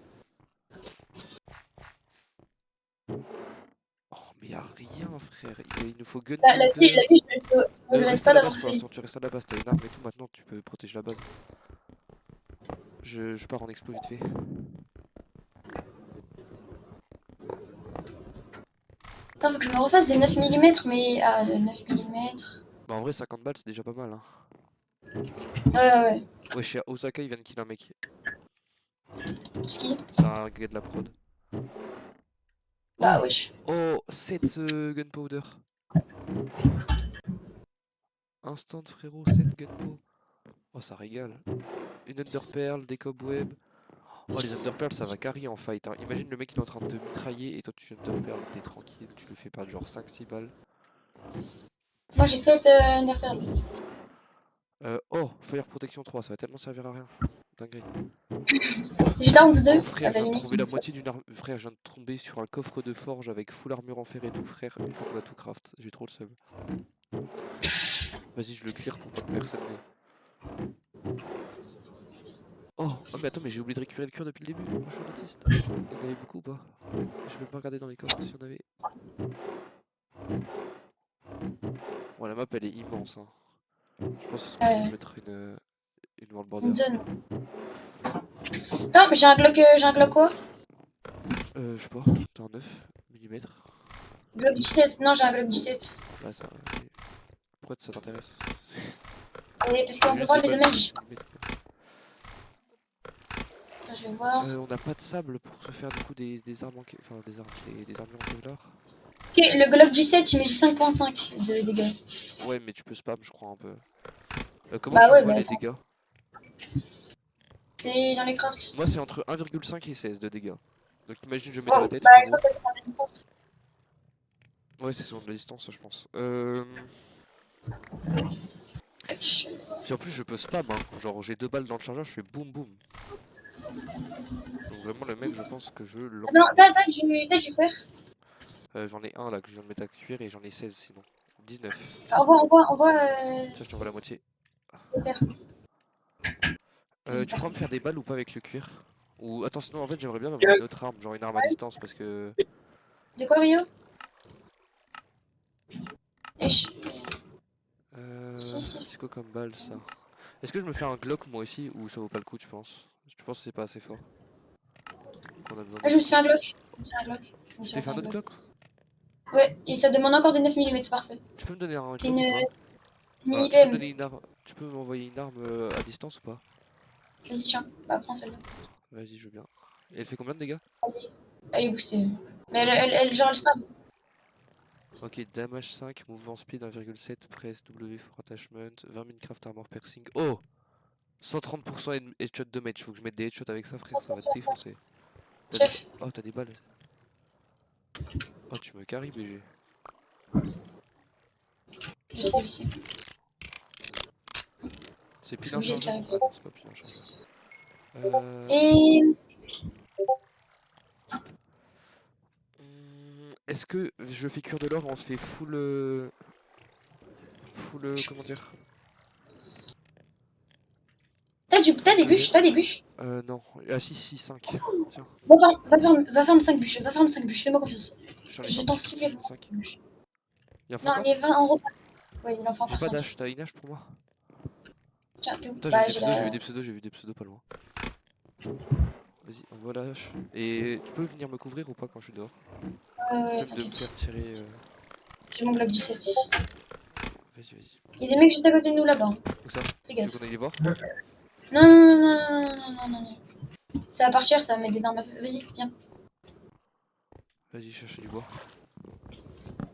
Oh mais y'a rien frère, il nous faut gun La vie, je ne reste pas à la d'avoir base pour fait. l'instant, tu restes à la base, t'as une arme et tout, maintenant tu peux protéger la base. Je pars en explo vite fait. Attends, faut que je me refasse des 9 mm, mais. Ah, 9 mm. Bah en vrai 50 balles c'est déjà pas mal hein. Ouais. Ouais, chez Osaka il vient de kill un mec. Ski. C'est un gars de la prod. Bah wesh. Oh, 7 gunpowder. Instant frérot, 7 gunpowder. Oh ça régale. Une underpearl, des cobwebs. Oh les underpearls ça va carry en fight hein. Imagine le mec il est en train de te mitrailler et toi tu underpearl, t'es tranquille, tu le fais pas genre 5-6 balles. Moi j'ai 7 interférences. Oh, fire protection 3, ça va tellement servir à rien. Dinguerie. J'ai Downs 2. Oh frère, à je la viens de limite. trouver la moitié d'une arme. Frère, je viens de tomber sur un coffre de forge avec full armure en fer et tout, frère. Une fois qu'on a tout craft, j'ai trop le seum. Vas-y, je le clear pour pas que personne n'ait. Oh, oh, mais attends, mais j'ai oublié de récupérer le cuir depuis le début. Moi, je suis un autiste. Il y en avait beaucoup ou pas? Je vais pas regarder dans les coffres si on avait. Bon, la map elle est immense. Hein. Je pense qu'ils sont obligés de mettre une world border. Une zone. Non, mais j'ai un Glock quoi? Je sais pas, t'as un 9 mm. Glock 17. Non, j'ai un Glock 17. Là, ça. Pourquoi ça t'intéresse? Oui, parce qu'on peut voir les dommages. Je vais voir. On n'a pas de sable pour se faire du coup des armes en... Enfin des armures en Kevlar. Ok, le Glock 17 il met du 5.5 de dégâts. Ouais mais tu peux spam je crois un peu. Comment Bah tu ouais, vois bah les ça. dégâts? C'est dans les crafts. Moi c'est entre 1,5 et 16 de dégâts. Donc imagine je mets Oh, dans la tête. bah En je gros. crois que c'est à la distance. Ouais c'est selon la distance je pense. Puis en plus je peux spam hein. Genre j'ai 2 balles dans le chargeur, je fais boum boum. Donc vraiment le mec je pense que je l'envoie. Non, t'as du fer. J'en ai un là que je viens de mettre à cuire et j'en ai 16 sinon. 19. Envoie. Tiens je t'envoie la moitié. Le fer. Tu pourras me faire des balles ou pas avec le cuir? Ou attends sinon en fait j'aimerais bien avoir une autre arme, genre une arme à distance parce que... De quoi, Rio? C'est quoi comme balle ça? Est-ce que je me fais un Glock moi aussi ou ça vaut pas le coup tu penses? Tu penses que c'est pas assez fort? Qu'on a besoin Ah, je me suis fait un Glock. Tu t'es fait un autre Glock? Ouais, et ça demande encore des 9 mm, c'est parfait. Tu peux me donner un C'est Glock une ou pas? mini Tu peux me PM. donner une arme... Tu peux m'envoyer une arme à distance ou pas? Vas-y, tiens, bah prends celle-là. Vas-y je veux bien. Et elle fait combien de dégâts? Elle est boostée. Mais elle genre, elle spam. Ok, damage 5, mouvement speed 1,7, press W for attachment, 20 Minecraft armor piercing. Oh! 130% headshot damage, faut que je mette des headshots avec ça frère, ça va te défoncer. Chef. Oh t'as des balles. Oh tu me carry BG. Je sais. C'est pile Je un suis obligée de chargeur? carry. Ah non c'est pas pile un chargeur. Et. Est-ce que je fais cuire de l'or, on se fait full... comment dire? T'as des bûches? Non. Ah si, 5. Tiens. Va farm 5 bûches, fais-moi confiance. J'en ai Je 5. t'en supplie, 5. bûches. Il en faut Non, encore? il est 20 en repas. Ouais, il en faut J'ai encore pas 5. dash, t'as une hache pour moi? Tiens, t'es où? Putain, Bah, j'ai vu des pseudos pas loin. Vas-y, envoie la hache. Et tu peux venir me couvrir ou pas quand je suis dehors? Flemme de me t'inquiète. faire tirer... J'ai mon Glock 17. Vas-y. Il y a des mecs juste à côté de nous là-bas. Où ça? Fais Tu gaffe. veux qu'on aille les voir? Non. Ça va partir, ça va mettre des armes à feu. Vas-y, viens. Vas-y, cherche du bois.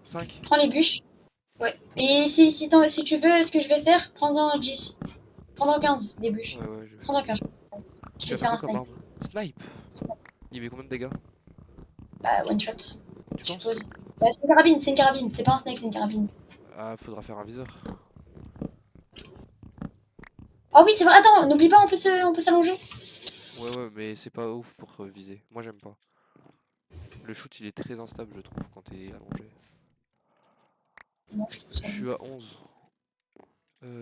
5. Prends les bûches. Ouais. Et si tu veux, ce que je vais faire, prends-en 10. Prends-en 15 des bûches. Ouais, je vais. Prends-en 15. Je Tu vais vas faire faire un quoi comme snipe. arme? Snipe? Il met combien de dégâts? Bah, one shot. Tu Je penses? suppose. Bah, c'est une carabine. C'est pas un snipe, c'est une carabine. Ah, faudra faire un viseur. Oh oui, c'est vrai. Attends, n'oublie pas, on peut s'allonger. Ouais, mais c'est pas ouf pour viser. Moi, j'aime pas. Le shoot, il est très instable, je trouve, quand t'es allongé. Non, je trouve ça. Je suis à 11.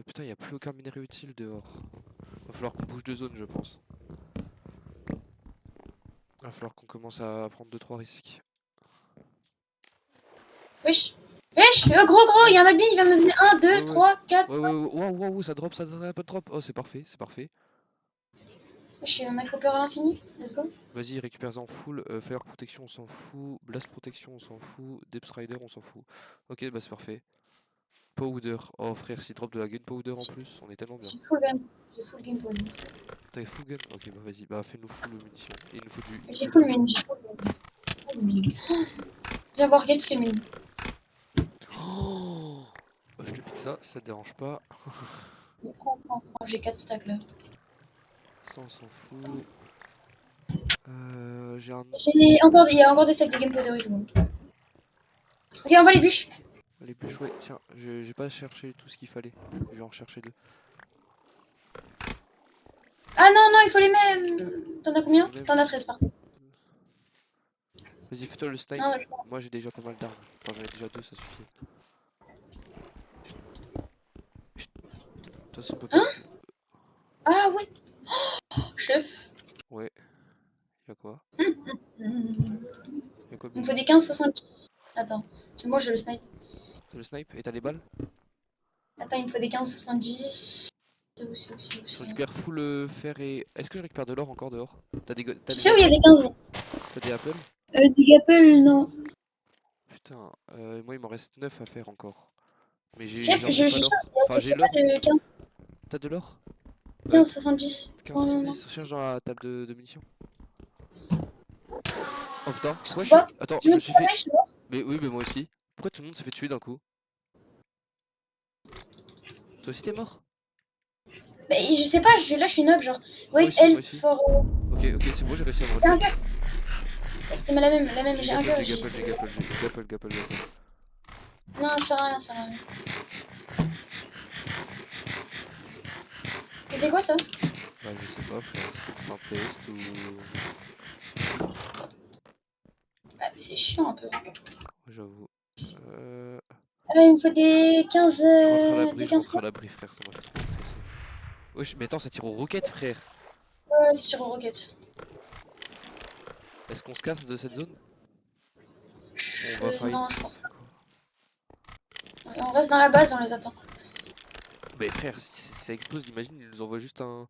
Putain, y a plus aucun minerai utile dehors. Va falloir qu'on bouge de zone, je pense. Va falloir qu'on commence à prendre 2-3 risques. Wesh, gros, il y a un admin, il va me donner 1, 2, Ouais. 3, 4, Ouais, 5. wow, ça drop, ça drop. Oh, c'est parfait. Wesh, on a Copper à l'infini. Let's go. Vas-y, récupère-en full. Fire protection, on s'en fout. Blast protection, on s'en fout. Depth rider, on s'en fout. Ok, bah c'est parfait. Powder. Oh frère, s'il drop de la gunpowder en plus, on est tellement bien. J'ai full game pour lui. T'avais full gun? Ok, bah vas-y, bah fais-nous full munitions. Et il nous faut du. J'ai full mine. Viens voir Get Free mine. Oh, je te pique ça te dérange pas. Prends. J'ai 4 stacks là. Ça, on s'en fout. J'ai un. Il y a encore des stacks de game powder et tout. Ok, on va les bûches. Les bûches, ouais, tiens, j'ai pas cherché tout ce qu'il fallait. Je vais en chercher 2. Ah non, il faut les mettre. T'en as combien? T'en as 13, parfait. Vas-y, fais-toi le snipe. Non, Moi j'ai déjà pas mal d'armes. Enfin, j'en ai déjà 2, ça suffit. De toute façon, on peut pas. Ah ouais. Chef. Ouais. Y'a quoi? Hmm. Y'a quoi, Il me Billy? faut des 15,70. Attends, c'est moi, je le snipe. T'as le snipe et t'as les balles? Attends, il me faut des 15,70. C'est où, c'est où, c'est où, Je c'est où. récupère full fer et. Est-ce que je récupère de l'or encore dehors? T'as Tu des sais où il y a apples? des 15? T'as des apples? Des Gapple, non. Putain, moi il m'en reste 9 à faire encore. Mais Chef, j'en ai pas je cherche, l'or. Enfin, j'ai il pas l'or. de 15, T'as de l'or? 15,70. Non, non, non. 15,70, cherche dans la table de munitions. Oh putain, pourquoi je suis. Quoi? Attends, Je je me me suis suis fait. réveillée, je sais pas. Mais oui, mais moi aussi. Pourquoi tout le monde s'est fait tuer d'un coup? Toi aussi t'es mort? Mais je sais pas, là je suis nob, genre. Moi Wait, aussi, moi help aussi. for. Ok, ok, c'est bon, j'ai réussi à me J'ai un relever. cœur. Mais la même, J'ai j'ai un gapple, cœur. j'ai gapple, j'ai gapple, j'ai gapple, gapple, gapple. Non, ça sert à rien, ça sert à rien. C'était quoi ça? Bah, je sais pas, frère, c'est un test ou. Ah, mais c'est chiant un peu. J'avoue. Il me faut des 15. Je rentre à l'abri, Des je 15 rentre à quoi? l'abri, frère, ça m'a fait trop stresser. Wesh, mais attends, ça tire aux roquettes, frère. Ouais, c'est sur roquette. Est-ce qu'on se casse de cette zone? On va fight. Non, je pense C'est pas. quoi? On reste dans la base, on les attend. Mais frère, si ça explose, imagine, ils nous envoient juste un.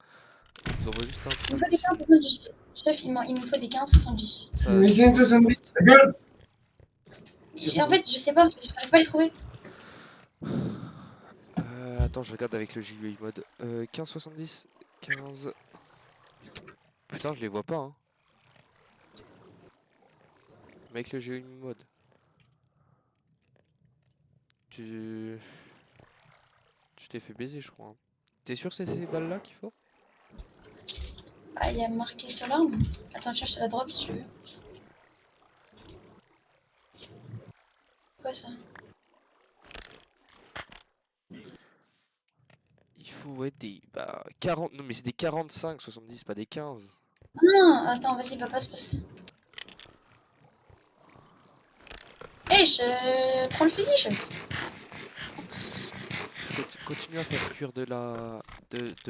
Ils nous envoient juste un Il me truc. faut des 15,70. Chef, il me faut des 15,70. Ça. Mais viens de ça zombies. Ta gueule. En fait, je sais pas, j'arrive pas à les trouver. Attends, je regarde avec le GUI mode. 15,70. 15. Putain, je les vois pas, hein. Mais avec le GUI mode. Tu. Tu t'es fait baiser, je crois, hein. T'es sûr que c'est ces balles là qu'il faut? Ah, il y a marqué sur l'arme. Attends, je cherche la drop si tu veux. Quoi ça? Il faut, ouais, des. Bah, 40. Non, mais c'est des 45, 70, pas des 15. Non, attends, vas-y, passe. Je prends le fusil, chef. Continue à faire cuire de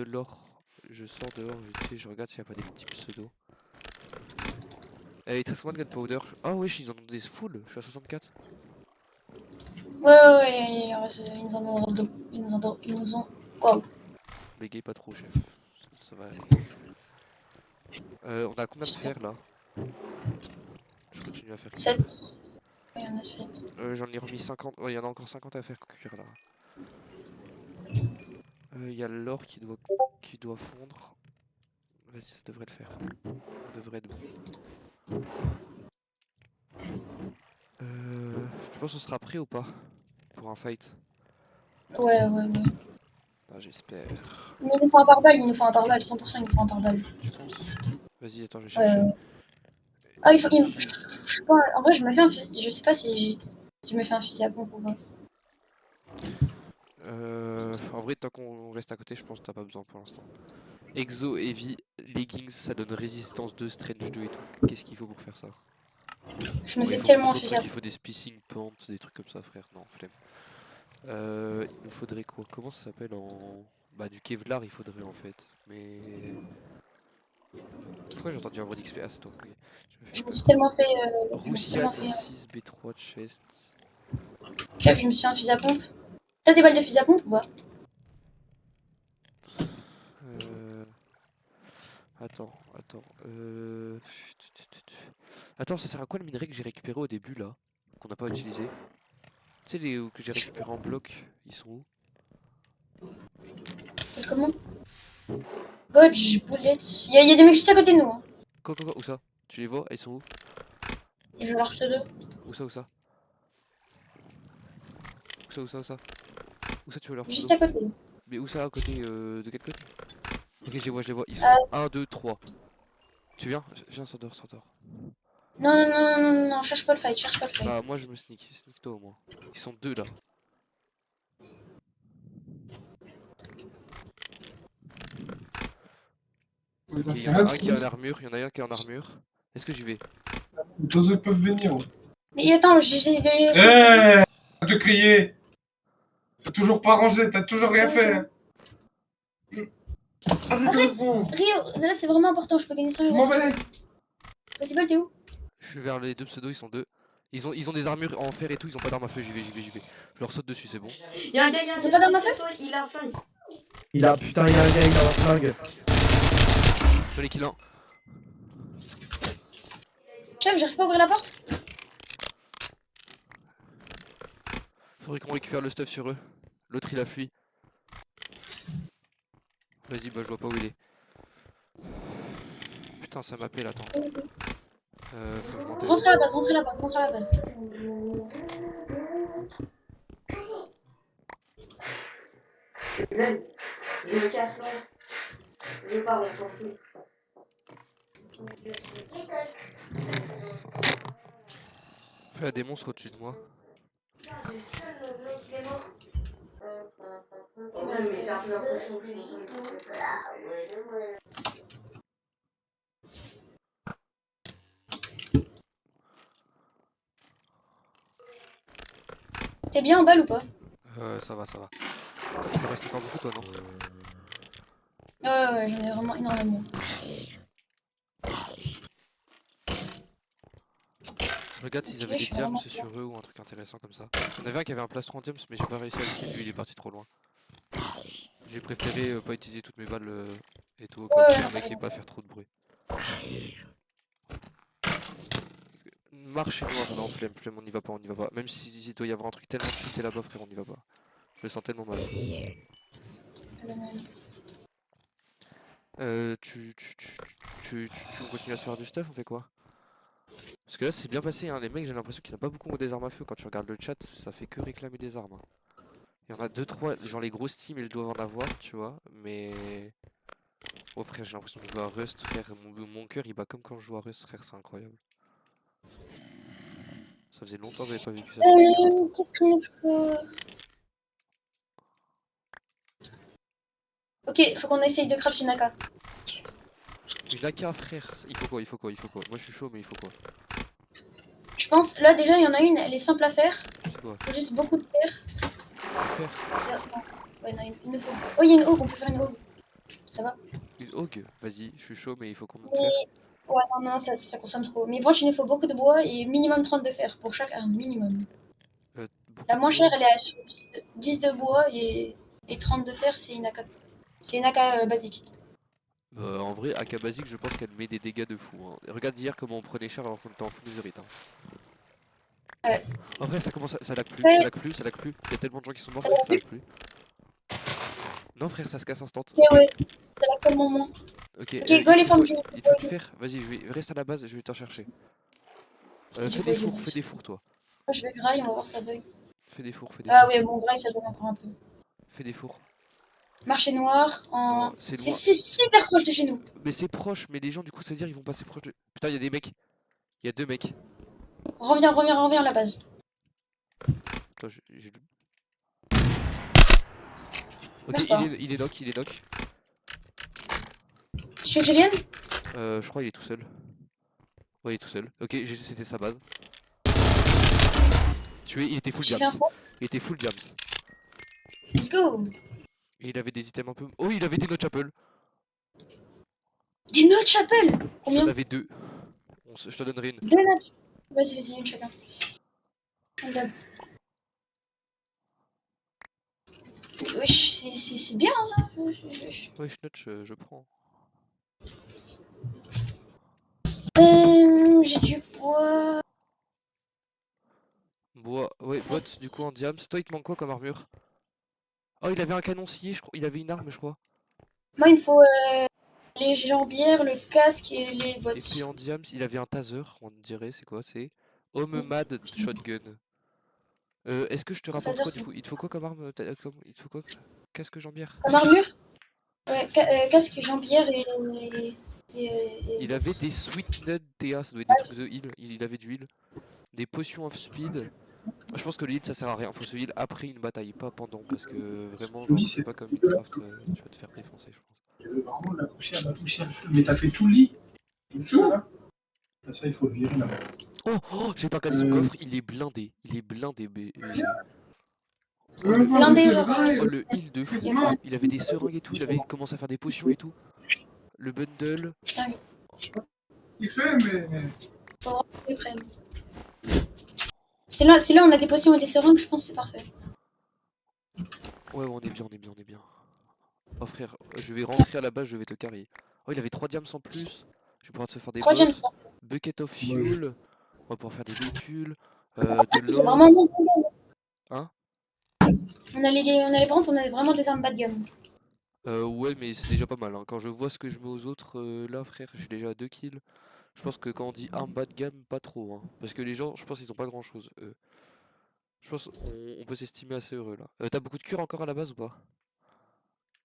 l'or. Je sors dehors, vite fait, je regarde s'il n'y a pas des petits pseudos. Il te reste combien de gunpowder? Ah wesh, ils en ont des full, je suis à 64. Ouais, ils nous en ont deux. Ils nous ont. Waouh. Bégay pas trop, chef. Ça va aller. On a combien de fer là? Je continue à faire cuire. 7. Il y en a 7. J'en ai remis 50. Il y en a encore 50 à faire cuire là. Il y a l'or qui doit fondre. Vas-y, ça devrait le faire. On devrait être bon. Tu penses qu'on sera prêt ou pas? Pour un fight? Ouais. Ah, j'espère. Mais il nous faut un pare-balles, 100% il nous faut un pare-balles. Tu penses? Vas-y, attends, je vais chercher. Ah, il faut. Je sais pas, en vrai, je me fais un fusil. Je sais pas si je me fais un fusil à pompe ou pas. En vrai, tant qu'on reste à côté, je pense que t'as pas besoin pour l'instant. Exo, Heavy, Leggings, ça donne résistance 2, Strange 2 et tout. Qu'est-ce qu'il faut pour faire ça? Je me Ouais, fais tellement un d'autres fusil à trucs, il pompe. faut des spacing pants, des trucs comme ça, frère. Non, flemme. Il nous faudrait quoi? Comment ça s'appelle en. Bah, du Kevlar, il faudrait en fait. Mais. Pourquoi j'ai entendu un word XP? Ah, c'est toi. Ok. Je me suis tellement fait. Je me suis Roussiane tellement fait. 6 B3 chest. Chef, je me suis fait un fusil à pompe. T'as des balles de fusil à pompe ou pas? Attends. Attends, ça sert à quoi le minerai que j'ai récupéré au début là? Qu'on n'a pas utilisé? Tu sais, les que j'ai récupéré en bloc, ils sont où? Comment? Godge, bullets. Il y a des mecs juste à côté de nous. Hein. Quoi? Où ça? Tu les vois? Ils sont où? Je vais leur jeter deux. Où ça? Où ça, tu veux leur Juste à côté. Mais où ça à côté? De quel côté? Ok, je les vois. Ils sont 1, 2, 3. Tu viens? Viens, sors dehors. Non, cherche pas le fight. Bah, moi je me sneak. Sneak-toi au moins. Ils sont 2 là. Ok, il y en a un qui est en armure. Est-ce que j'y vais? Les autres peuvent venir. Mais attends, j'essaie de. Hé, de crier. T'as toujours pas rangé, t'as toujours rien fait. Ok, Arrête de fond. Rio, là c'est vraiment important, je peux gagner 100 Je euros. m'en vais. Possible, t'es où? Je suis vers les deux pseudos, ils sont deux. Ils ont des armures en fer et tout, ils ont pas d'armes à feu, j'y vais. Je leur saute dessus, c'est bon. Y'a un gars, C'est pas dans ma feuille? il a un flingue. Il a un gars, il a un flingue. J'en ai kill un. Chef, j'arrive pas à ouvrir la porte. Faudrait qu'on récupère le stuff sur eux. L'autre il a fui. Vas-y, bah je vois pas où il est. Putain, ça m'appelle, attends. Faut que je m'enterre. Rentre à la base, rentre à la base, rentre à la base. Même, je me casse là. Je pars, on s'en fout. Fais la des monstres au-dessus de moi. Le seul mec qui est mort. Ouais, mais j'ai un peu l'impression que je suis. T'es bien en balle ou pas? Ça va. Il te reste encore beaucoup toi, non? Ouais, j'en ai vraiment énormément. Je regarde s'ils avaient Ok, des je suis diams vraiment sur eux ou un truc intéressant comme ça. Il y en avait un qui avait un plastron en diams, mais j'ai pas réussi à le kill, lui il est parti trop loin. J'ai préféré pas utiliser toutes mes balles et tout, au cas où le mec ait pas faire trop de bruit. Marche noir, non, flemme, on y va pas. Même s'il doit y avoir un truc tellement cheaté là-bas, frère, on y va pas. Je le sens tellement mal. On continue à se faire du stuff, on fait quoi? Parce que là c'est bien passé, hein. Les mecs j'ai l'impression qu'ils n'ont pas beaucoup des armes à feu. Quand tu regardes le chat, ça fait que réclamer des armes. Hein. Il y en a 2-3, genre les grosses teams ils doivent en avoir, tu vois, mais... Oh frère, j'ai l'impression de jouer à Rust, frère, mon cœur il bat comme quand je joue à Rust, frère, c'est incroyable. Ça faisait longtemps que j'avais pas vécu ça. Qu'est-ce qu'il nous faut? Ok, faut qu'on essaye de craft une AK. Une AK, frère, il faut quoi? Moi je suis chaud, mais il faut quoi? Je pense, là déjà il y en a une, elle est simple à faire. C'est quoi? Faut juste beaucoup de fer. Faire Ouais, non, il nous faut. Oh, il y a une hog, on peut faire une hog. Ça va? une hog? Vas-y, je suis chaud, mais il faut qu'on monte Mais... faire. Ouais, non, ça consomme trop. Mais bon, il nous faut beaucoup de bois et minimum 30 de fer pour chaque arme, minimum. La moins chère, elle est à 10 de bois et 30 de fer, c'est une AK. C'est une AK basique. En vrai, AK basique, je pense qu'elle met des dégâts de fou. Hein. Regarde hier comment on prenait cher alors qu'on était en full miseurite. Hein. Ouais. En vrai, ça commence à... ça lag plus. Ouais. Il y a tellement de gens qui sont morts, frère, ça lag plus. Non, frère, ça se casse instant. Ok, ouais, c'est là tellement moins. Ok, go les femmes, il te faut du fer. Vas-y, reste à la base, je vais t'en chercher. Fais des fours, toi. Je vais graille, on va voir ça bug. Fais des fours. Ah ouais, bon, graille, ça bug encore un peu. Fais des fours. Marché noir, en... C'est C'est super proche de chez nous. Mais c'est proche, mais les gens, du coup, ça veut dire ils vont passer proche de... Putain, il y a des mecs. Il y a 2 mecs. Reviens à la base. Attends, j'ai lu. Ok, il est knock. Tu veux que je vienne? Je crois qu'il est tout seul. Ouais, il est tout seul. Ok, c'était sa base. Il était full J'ai jams. fait un faux. Let's go. Et il avait des items un peu... Oh, il avait des notes chapel. Des notes chapelle. Il Combien? en avait 2. Je te donnerai une. 2 notes. Vas-y, une chacun. Wesh, c'est bien ça. Ouais, je prends. J'ai du bois. Bois, ouais, bot du coup en diams. Toi, il te manque quoi comme armure? Oh, il avait un canon scié, je crois. Il avait une arme, je crois. Moi, il me faut les jambières, le casque et les bottes. Et puis en diams, il avait un taser, on dirait. C'est quoi? C'est Home Mad Shotgun. Est-ce que je te rapporte quoi du coup? Il te faut quoi comme arme? Il te faut quoi? Casque jambière? Comme armure? Ouais, casque, jambière et il avait des Sweet Nut TA, ça doit être des trucs de heal. Il avait du heal. Des potions of speed. Je pense que le heal ça sert à rien. Faut se heal après une bataille, pas pendant. Parce que vraiment, genre, c'est pas comme Minecraft, tu vas te faire défoncer, je pense. Je veux vraiment l'accoucher à ma poussière. Mais t'as fait tout le lit? Tout chaud là? Ça, il faut le virer là-bas. Oh, j'ai pas calé son coffre, il est blindé. Blindé, genre. Oh, le heal de fou. Il y a quoi? Il avait des seringues et tout, il avait commencé à faire des potions et tout. Le bundle. Il fait, mais. Faut vraiment que je les prenne. Si là on a des potions et des seringues, je pense que c'est parfait. Ouais, on est bien, on est bien, on est bien. Oh frère, je vais rentrer à la base, je vais te carry. Oh, il avait 3 diams en plus. Je vais pouvoir te faire des 3 gems, bottes. c'est parfait. Bucket of fuel. On va pouvoir faire des véhicules. En fait, De il y a l'or. vraiment bon gamme. Hein? On a les branches, on a vraiment des armes bas de gamme. Ouais, mais c'est déjà pas mal. Hein. Quand je vois ce que je mets aux autres, là, frère, j'ai déjà 2 kills. Je pense que quand on dit arme bas de gamme, pas trop. Hein. Parce que les gens, je pense qu'ils ont pas grand chose, eux. Je pense on peut s'estimer assez heureux là. T'as beaucoup de cure encore à la base ou pas?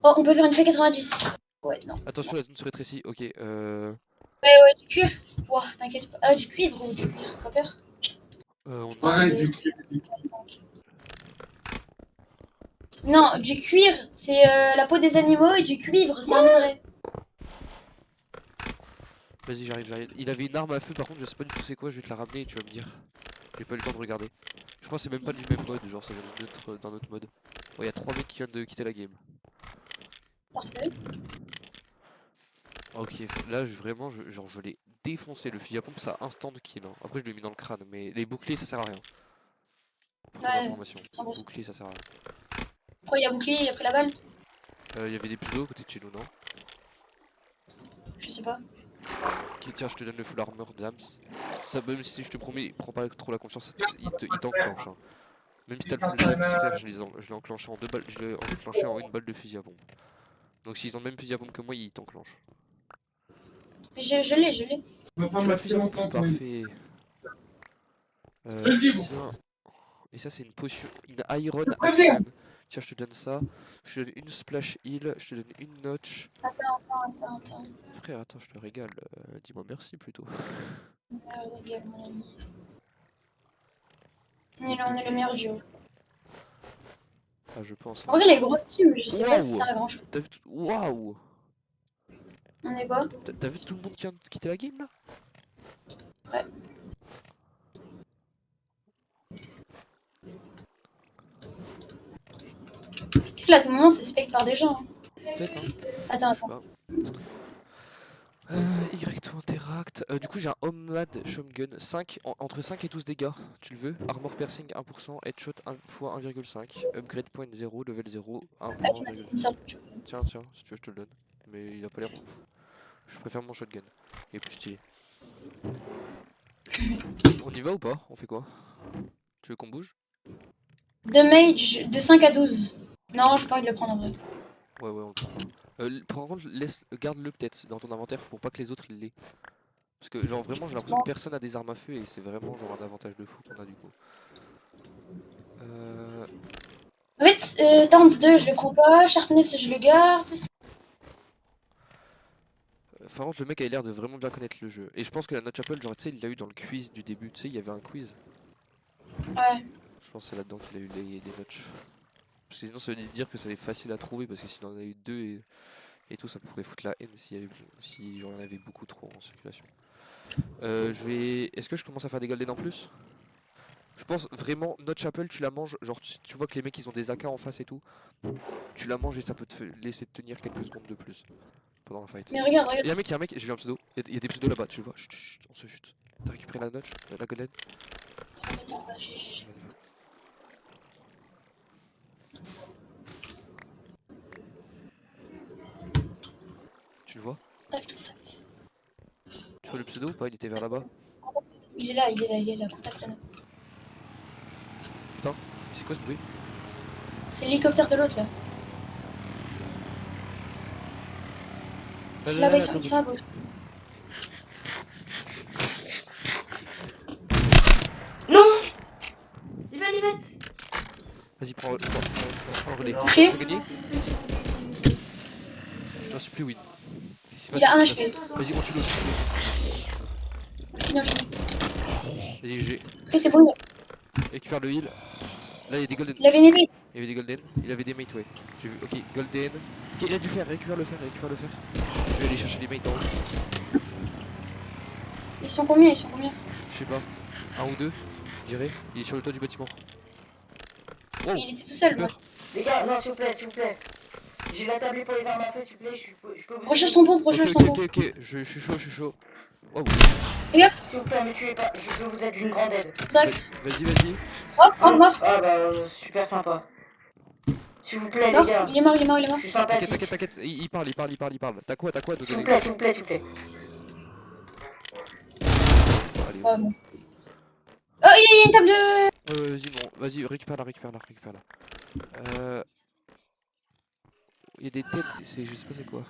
Oh, on peut faire une P90. Ouais, non. Attention, la zone se rétrécit. Ok, Ouais, du cuir. Ouah, t'inquiète pas. Ah, du cuivre ou du cuir, copper. on Ouais, est... du Non, du cuir, c'est la peau des animaux et du cuivre, c'est un minerai. Vas-y, j'arrive, j'arrive. Il avait une arme à feu, par contre, je sais pas du tout c'est quoi, je vais te la ramener et tu vas me dire. J'ai pas eu le temps de regarder. Je crois que c'est même pas du même mode, genre ça vient d'un autre mode. Bon, y a 3 mecs qui viennent de quitter la game. Parfait. Ok, là vraiment, genre je l'ai défoncé. Le fusil à pompe, ça instant de kill. Hein. Après, je l'ai mis dans le crâne, mais les boucliers, ça sert à rien. Pour ton Ouais, information. 100%. Bouclier, ça sert à rien. Après, il y a bouclier, il a pris la balle. Y avait des pseudos à côté de chez nous, non? Je sais pas. Ok, tiens, je te donne le full armor d'Ams. Ça, même si je te promets, prends pas trop la confiance, il t'enclenche. Hein. Même si t'as le full d'Ams, frère, je l'ai enclenché en 2 balles, je l'ai enclenché en 1 balle de fusil à pompe. Donc s'ils ont le même fusil à pompe que moi, ils t'enclenchent. Je l'ai, je l'ai. On va pas Tu as le mettre fusil à longtemps pompe, pour une- parfait. Je le dis, bon. Tiens. Et ça, c'est une potion, une iron Très bien. action. Tiens, je te donne ça. Je te donne une splash heal, je te donne une notch. Attends. Frère, attends, je te régale. Dis-moi merci plutôt. Regarde, mon ami. On est le meilleur duo. Ah, je pense. En vrai, les gros teams, je sais pas si ça Waouh. sert à grand chose. T'as vu tout... Waouh. On est quoi? T'as vu tout le monde qui vient de quitter la game là? Ouais. Tu sais que là, à tout moment, c'est spec par des gens. Hein. Peut-être, hein. Attends. Je sais pas. Y2 interact. Du coup, j'ai un Homemade Shotgun 5, entre 5 et 12 dégâts. Tu le veux? Armor piercing 1%, headshot 1 x 1,5, upgrade point 0, level 0, 1 Ah, tu m'as dit une sorte. Tiens, si tu veux, je te le donne. Mais il a pas l'air ouf. Je préfère mon shotgun. Il est plus stylé. On y va ou pas? On fait quoi? Tu veux qu'on bouge? De mage, de 5 à 12. Non, je pas envie de le prendre en vrai. Ouais, on le prend. Par contre, garde-le peut-être dans ton inventaire pour pas que les autres ils l'aient. Parce que, genre, vraiment, j'ai l'impression que personne a des armes à feu et c'est vraiment genre un avantage de fou qu'on a du coup. En fait, Dance 2, je le prends pas. Sharpness, je le garde. Par contre, le mec a l'air de vraiment bien connaître le jeu. Et je pense que la Notch Apple, genre, tu sais, il l'a eu dans le quiz du début. Tu sais, il y avait un quiz. Ouais. Je pense que c'est là-dedans qu'il a eu les notches. Parce que sinon, ça veut dire que ça est facile à trouver. Parce que s'il en a eu 2 et tout, ça pourrait foutre la haine si y en avait beaucoup trop en circulation. Est-ce que je commence à faire des golden en plus? Je pense vraiment, Notch Apple, tu la manges. Genre, tu vois que les mecs ils ont des AK en face et tout. Tu la manges et ça peut te laisser te tenir quelques secondes de plus pendant la fight. Mais regarde. Y'a un mec, je viens un pseudo. Il y a des pseudos là-bas, tu le vois. Chut, on se chute. T'as récupéré la notch, la golden? Tu le vois? Tac. Tu vois le pseudo ou pas? Il était vers là-bas. Il est là. Contacte-nous. Putain, c'est quoi ce bruit? C'est l'hélicoptère de l'autre là. Là-bas, ils sont à gauche. Non. Il va. Vas-y, prends le relais. Touché. T'as gagné? J'en suis plus win. Il a un HP. Vas-y, on tue l'autre. Non, Vas-y, GG. ok, c'est bon. Récupère le heal. Là, il y a des golden. Il avait une épée. Il y avait des golden. Il avait des mates, ouais. J'ai vu. Ok, golden. Ok, il a du fer. Récupère le fer. Je vais aller chercher les mates en haut. Ils sont combien? Je sais pas. 1 ou 2, je dirais. Il est sur le toit du bâtiment. Wow, Il était tout seul, moi. peur. Les gars, non, s'il vous plaît, s'il vous plaît. J'ai la tablette pour les armes à feu, s'il vous plaît, je peux vous Recherche aider. ton pompe, Ok, recherche ok, ton ok, pompe. ok, je suis chaud, je suis chaud. Wow. S'il vous plaît, me tuez pas, je peux vous être d'une grande aide. Contact. Vas-y, vas-y. Mort, mort, mort. Ah bah, super sympa. S'il vous plaît, les Mort. gars, Il est mort, il est mort, il est je mort. suis T'inquiète, sympathique. t'inquiète, il parle, il parle, il parle, il parle. T'as quoi de S'il vous donner? plaît, s'il vous plaît, s'il vous plaît. Allez, Ouais, bon. Oh, il y a une table de... vas-y, non, vas-y, récupère-la, récupère-la, récupère-la. Il y a des têtes, je sais pas c'est quoi.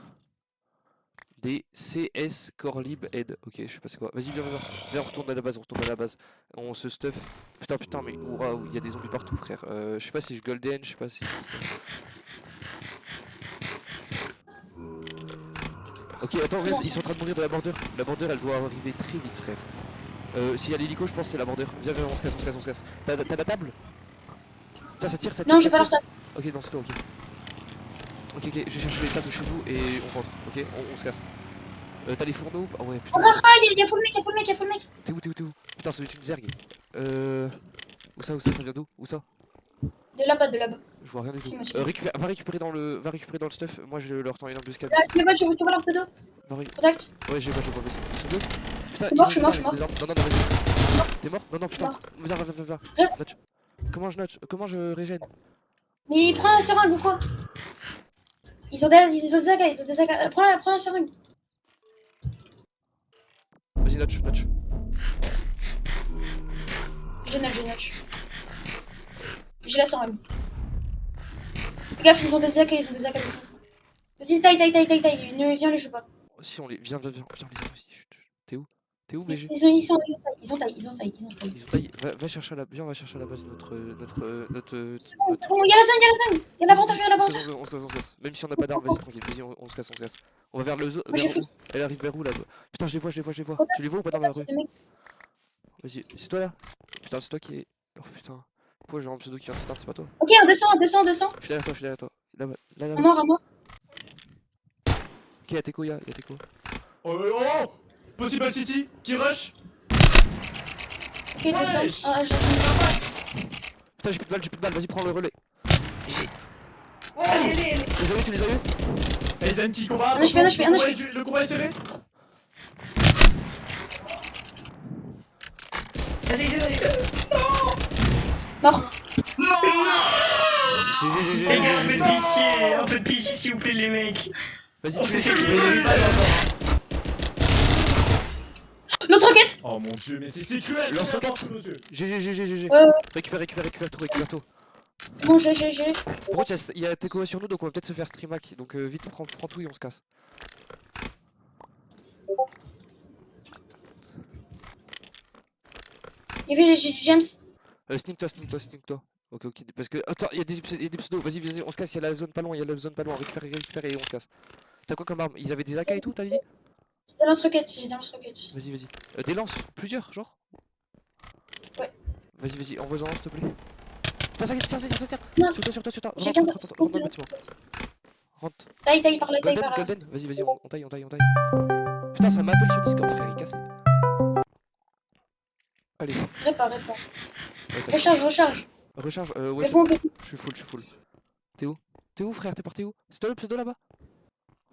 Des CS Core Lib Aid. Ok, je sais pas c'est quoi. Vas-y, viens, viens, viens. Viens, on retourne à la base, on retourne à la base. On se stuff. Putain, putain, mais waouh, il y a des zombies partout, frère. Je sais pas si je golden, je sais pas si. Ok, attends, C'est regarde, bon, ils sont en train de mourir de la border. La border, elle doit arriver très vite, frère. S'il y a l'hélico, je pense que c'est la border. Viens, viens, on se casse, on se casse, on se casse. T'as la table? Tiens, ça tire, ça tire. Non, ça j'ai pas tire. leur table. Ok, non, c'est toi, ok. Ok, ok, je cherche les tables chez nous et on rentre, ok? On se casse. T'as les fourneaux? Ah ouais, putain. Encore, ah, il y a full mec, il y a full mec, il y a full mec. T'es où, t'es où, t'es où? Putain, ça doit être une zergue. Où ça vient d'où? Où ça? De là-bas, de là-bas. Je vois rien du tout. Si, monsieur. Va récupérer dans le stuff. Moi, je leur tends une embuscade. Là, tu vois, je récupère leur pseudo. Contact. Ouais, je vois, vas-y. Ils sont deux? Putain, Je suis ils mort, ont je suis des mort, armes, je suis ils ont des armes. Non, non, non, vas-y. T'es mort? Non, non, putain. Mort. Viens, viens, viens, viens. Reste. Notch. Comment je notch? Comment je régène? Mais prends la seringue ou quoi? Ils ont des zagas, ils ont des zagas. Prends la seringue. Vas-y, notch, notch. J'ai notch. J'ai la seringue. Fais gaffe, ils ont des zagas, ils ont des zagas. Vas-y, taille. Ne viens les joue pas. Si, on les. Viens, viens, viens. Putain, les armes aussi. Chut, chut. T'es où? T'es où, BG? Ils ont taille. Ils ont taillé. Va chercher à la. Viens, on va chercher à la base notre. C'est bon, il y a la zone, il y a la banque, il y a la banque. On se casse. Même si on n'a pas d'armes, vas-y, tranquille. Vas-y, on se casse. On va vers le Moi, j'ai vers où? Elle arrive vers où là-bas? Putain, je les vois. Tu les vois ou pas dans la rue? Vas-y, c'est toi là? Putain, c'est toi qui est. Oh putain. Pourquoi j'ai un pseudo qui vient de start, c'est pas toi? Ok, 200. Je suis derrière toi. Là-bas. À mort. Ok, y'a Teco, y'a Teco. Oh Possible City qui rush. Ok, 200. Ah, Putain, j'ai plus de balles, vas-y, prends le relais. Allez, allez, allez. Tu les as eu? Aizen qui combat. Un HP. Le combat est serré. Vas-y, Mort. les gars, un peu de pitié s'il vous plaît les mecs. Vas-y, On tu s'est les sécurisé. L'autre roquette. Oh mon dieu, mais c'est cruel. Lance c'est roquette. n'importe, monsieur. GG. Ouais. Récupère tout. C'est bon, j'ai. Par contre, il y a Teco sur nous, donc on va peut-être se faire stream hack. Donc vite, prends tout et on se casse. Et puis j'ai du James. Sneak toi. Ok, parce que. Attends, il y a des pseudos, vas-y, on se casse, il y a la zone pas loin, récupère et on se casse. T'as quoi comme arme? Ils avaient des AK et tout, t'as dit? J'ai des lance-roquettes. Vas-y. Des lances, plusieurs, genre? Ouais. Vas-y, envoie-en un s'il te plaît. Putain, ça tire. Non. Sur toi. J'ai Rentre 15 dans le bâtiment. Rentre. Taille par là. Golden, vas-y, on taille. Putain, ça m'appelle sur Discord, frère, il casse. Allez. Répare. Ouais, Recharge. Recharge, ouais, C'est c'est bon, bon. Je suis full. T'es où, frère? T'es parti où? C'est toi le pseudo là-bas?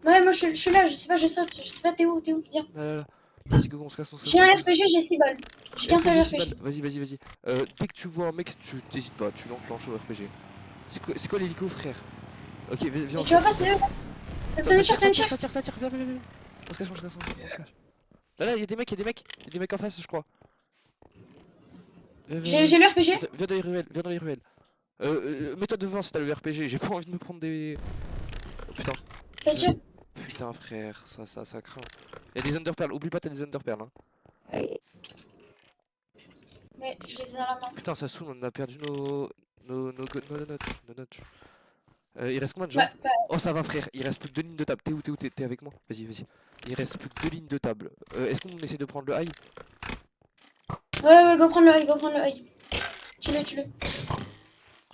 Ouais, moi je suis là, je saute. Je sais pas, t'es où, viens. Là. Vas-y, go, on se casse. J'ai un RPG, j'ai 6 balles. J'ai qu'un seul RPG. Vas-y. Dès que tu vois un mec, tu t'hésites pas, tu l'enclenches au RPG. C'est quoi l'hélico, frère? Ok, viens. Et tu vois pas, c'est eux. Ça tire, viens. On se cache. Là, y'a des mecs en face, je crois. J'ai le RPG. Viens dans les ruelles. Mets-toi devant si t'as le RPG, j'ai pas envie de me prendre des. Oh, putain. Ça tire. Putain, frère, ça craint. Y'a des underpearls, oublie pas, t'as des underpearls. Hein. Mais je les ai dans la main. Putain, ça saoule, on a perdu nos notch. Il reste combien de gens? Ouais. Oh, ça va, frère, il reste plus que 2 lignes de table. T'es où? T'es avec moi? Vas-y. Il reste plus que 2 lignes de table. Est-ce qu'on essaie de prendre le high? Ouais, go prendre le high. Tue-le.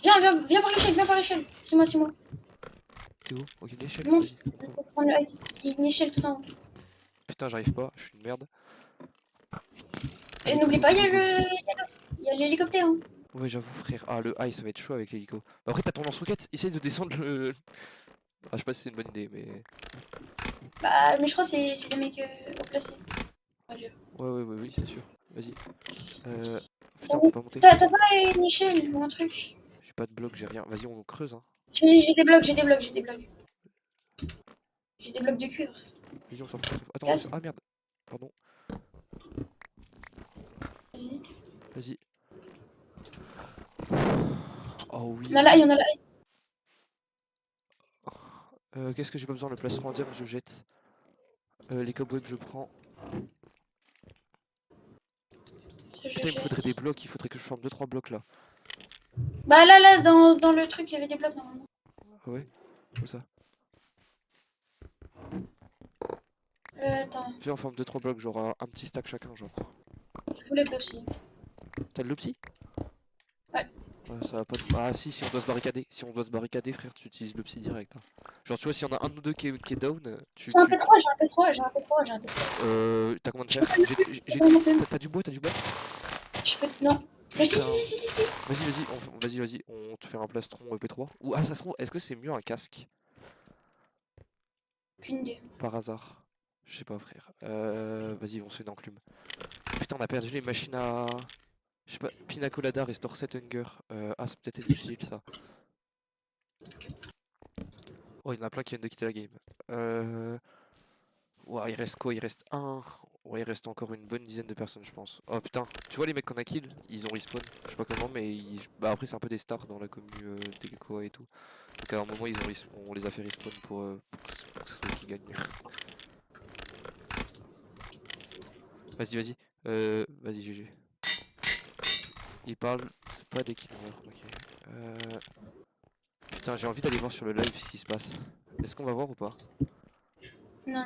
Viens par l'échelle. C'est moi. T'es où? Ok, l'échelle. Monte. Vas-y. Faut prendre le high. Il y a une échelle tout en haut. Putain, j'arrive pas, je suis une merde. Et n'oublie pas, il y a l'hélicoptère. Hein. Ouais, j'avoue, frère. Ah, le high, ça va être chaud avec l'hélico. Après, t'as ton lance-roquette, essaye de descendre le. Ah, je sais pas si c'est une bonne idée, mais. Bah, mais je crois que c'est des mecs haut placés. Ouais, oui, c'est sûr. Vas-y. Putain, on Oh, peut pas monter. T'as pas une échelle ou un truc? J'ai pas de bloc, j'ai rien. Vas-y, on creuse, hein. J'ai des blocs, j'ai des blocs, j'ai des blocs. J'ai des blocs de cuivre. Vas-y, on s'en fout, on s'en fout. Attends, Casse. ah merde. Pardon. Vas-y. Vas-y. Oh oui. Il y en a là, il y en a là. Qu'est-ce que j'ai pas besoin? Le plastron indium, je jette. Les cobwebs, je prends. Ça, je Putain, il me faudrait jette. des blocs, il faudrait que je forme 2-3 blocs là. Bah là, dans le truc, il y avait des blocs normalement. Ah ouais? Où ça? Attends, Viens, on forme 2-3 blocs, genre un petit stack chacun, genre. je voulais pas aussi. T'as de l'opsie? Ouais. Ça va pas. Ah si on doit se barricader. Si on doit se barricader, frère, tu utilises l'opsie direct, hein. Genre, tu vois, s'il y en a un ou deux qui est down, tu. J'ai un P3, j'ai un P3, j'ai un P3, j'ai un P3. T'as combien de fer? T'as du bois, t'as du bois? Je peux. Non. Mais si, Putain. si, si, si, si. Vas-y, on te fait un plastron P3. Ou ah, ça se trouve, est-ce que c'est mieux un casque? Aucune idée. Par hasard. Je sais pas, frère. Vas-y, on se fait une enclume. Putain, on a perdu les machines à. Je sais pas, Pina Colada, Restore 7 Hunger. Ah, c'est peut-être utile ça. Oh, il y en a plein qui viennent de quitter la game. Ouah, il reste quoi? Il reste un. Ouais, il reste encore une bonne dizaine de personnes, je pense. Oh putain, tu vois les mecs qu'on a kill, ils ont respawn. Je sais pas comment, mais bah, après, c'est un peu des stars dans la commune des Gekkoa et tout. Donc à un moment, on les a fait respawn pour que ce soit eux qui gagnent. Vas-y. Vas-y, GG. Il parle, c'est pas des kills. Ok. Putain, j'ai envie d'aller voir sur le live ce qui se passe. Est-ce qu'on va voir ou pas? Non.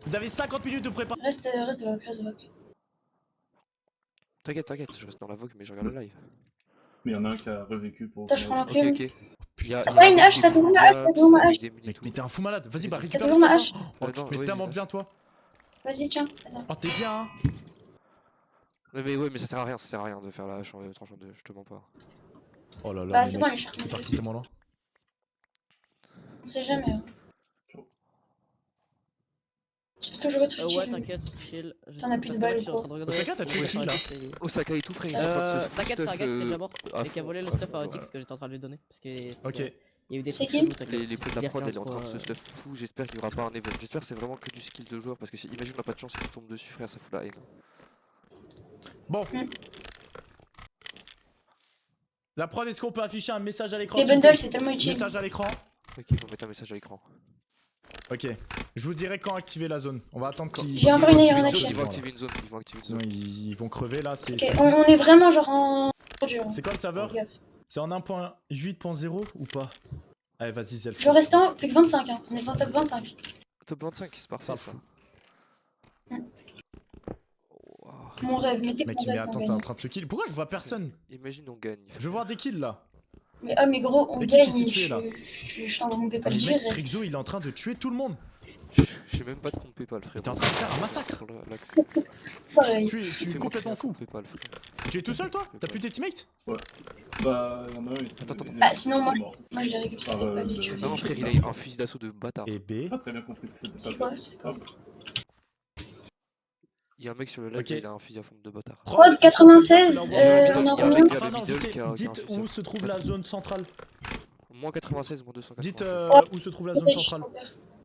Vous avez 50 minutes de préparation. Reste vogue. T'inquiète, je reste dans la vogue, mais je regarde le live. Mais il y en a un qui a revécu pour. Attends, je prends Ok. l'enclume. T'as pas une hache, t'as toujours ma hache, t'as toujours ma hache. Mais t'es un fou malade. Vas-y, bah T'as récupère toujours ma juste hache. avant. Oh, tu te mets tellement bien, toi. Vas-y, tiens. Attends. Oh, t'es bien, hein. Mais ça sert à rien de faire la hache en tranchant de, je te mens pas. Oh là là. Bah, les c'est mecs, bon, les chars. c'est parti, c'est moi là. On sait jamais. Hein. Tu peux toujours être utile. Ouais, t'inquiète, chill. T'en as plus de balles ou quoi? Osaka, t'as tué qui là? Osaka et tout, frère, ils sont en train de se T'inquiète, c'est un gars qui était déjà mort à et qui a fond, volé le à stuff fond, à ouais. Odix que j'étais en train de lui donner. Parce que Ok. il y a eu des C'est trucs qui chelous, t'inquiète. Les pots de la Dire prod, 15 elle est en train de se fois, stuff fou. J'espère qu'il y aura pas un event. J'espère que c'est vraiment que du skill de joueur parce que imagine on a pas de chance et qu'il tombe dessus, frère, ça fout la haine. Bon. La prod, est-ce qu'on peut afficher un message à l'écran? Les s'il vous bundles, plaît? c'est tellement utile. Message à l'écran. Ok, on va mettre un message à l'écran. Ok. Je vous dirai quand activer la zone. On va attendre qu'ils. J'ai encore une qu'ils iron activent action. Ils la vont zone, activer une zone, ils vont activer une Sinon, zone. ils vont crever là. C'est Ok, on est vraiment genre en. Dur. c'est quoi le serveur? Fais gaffe. C'est en 1.8.0 ou pas? Allez, vas-y, Zelf. Je reste en plus que 25. Hein. On est en top 25. Top 25, c'est parfait Ça ça. fout. Wow. Mon rêve, mais c'est Mec, qu'on mais reste attends, en c'est en gagne. train de se kill. Pourquoi je vois personne? Imagine on gagne. Je veux voir des kills là. Mais oh, mais gros, on Mais qui gagne. s'est tué, là Je t'envoie mon PayPal Mais mec, direct. Trixo, il est en train de tuer tout le monde. J'ai même pas de compte PayPal, frère. T'es en train de faire un massacre. Pareil. Tu es complètement fou. PayPal, frère. Tu es tout seul toi? T'as plus tes teammates? Bah, il y en a un, il s'est. Attends. Bah, sinon, moi, il est mort. je l'ai récupéré PayPal. de- et tu veux Non, que frère, je il a un fusil d'assaut de bâtard. Et B. J'ai pas très bien compris ce que c'était C'est pas quoi? C'est quoi? Il y a un mec sur le live, Ok. il a un fusil à forme de bâtard. Prod 96, il y a on un a mec combien? qui a Enfin le non, je middle sais. qui a un Dites fusil où à- se trouve la zone centrale. Moins 96, moins 296. Dites où se trouve la zone centrale.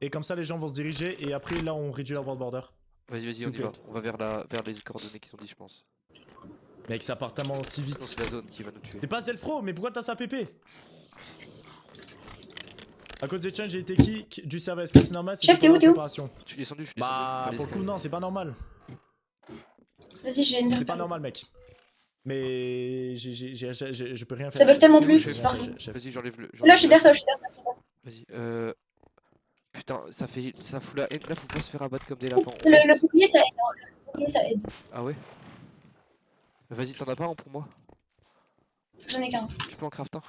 Et comme ça, les gens vont se diriger. Et après, là, on réduit la world border. Vas-y, S'il on vous y va. plaît. On va vers les coordonnées qui sont dit, je pense. Mec, ça part tellement si Sinon, vite. c'est la zone qui va nous tuer. T'es pas Zelfro, mais pourquoi t'as sa PP? À cause des changes, j'ai été kick du serveur. Est-ce que c'est normal? Chef, t'es où, t'es où? Je suis descendu, Bah, Allez, pour le coup, escalier. non, c'est pas normal. Vas-y, j'ai une. C'est pas normal, mec. Mais je peux rien faire. Ça bug tellement Je plus, peux c'est rien pas faire, chef. Vas-y, j'enlève le. Là, je suis derrière toi, je suis derrière toi. Vas-y, putain, ça fout la haine. Là, faut pas se faire abattre comme des lapins. Le bouclier, ça aide. Hein. Le bouclier, ça aide. Ah ouais? Vas-y, t'en as pas un pour moi? J'en ai qu'un. Tu peux en craft un?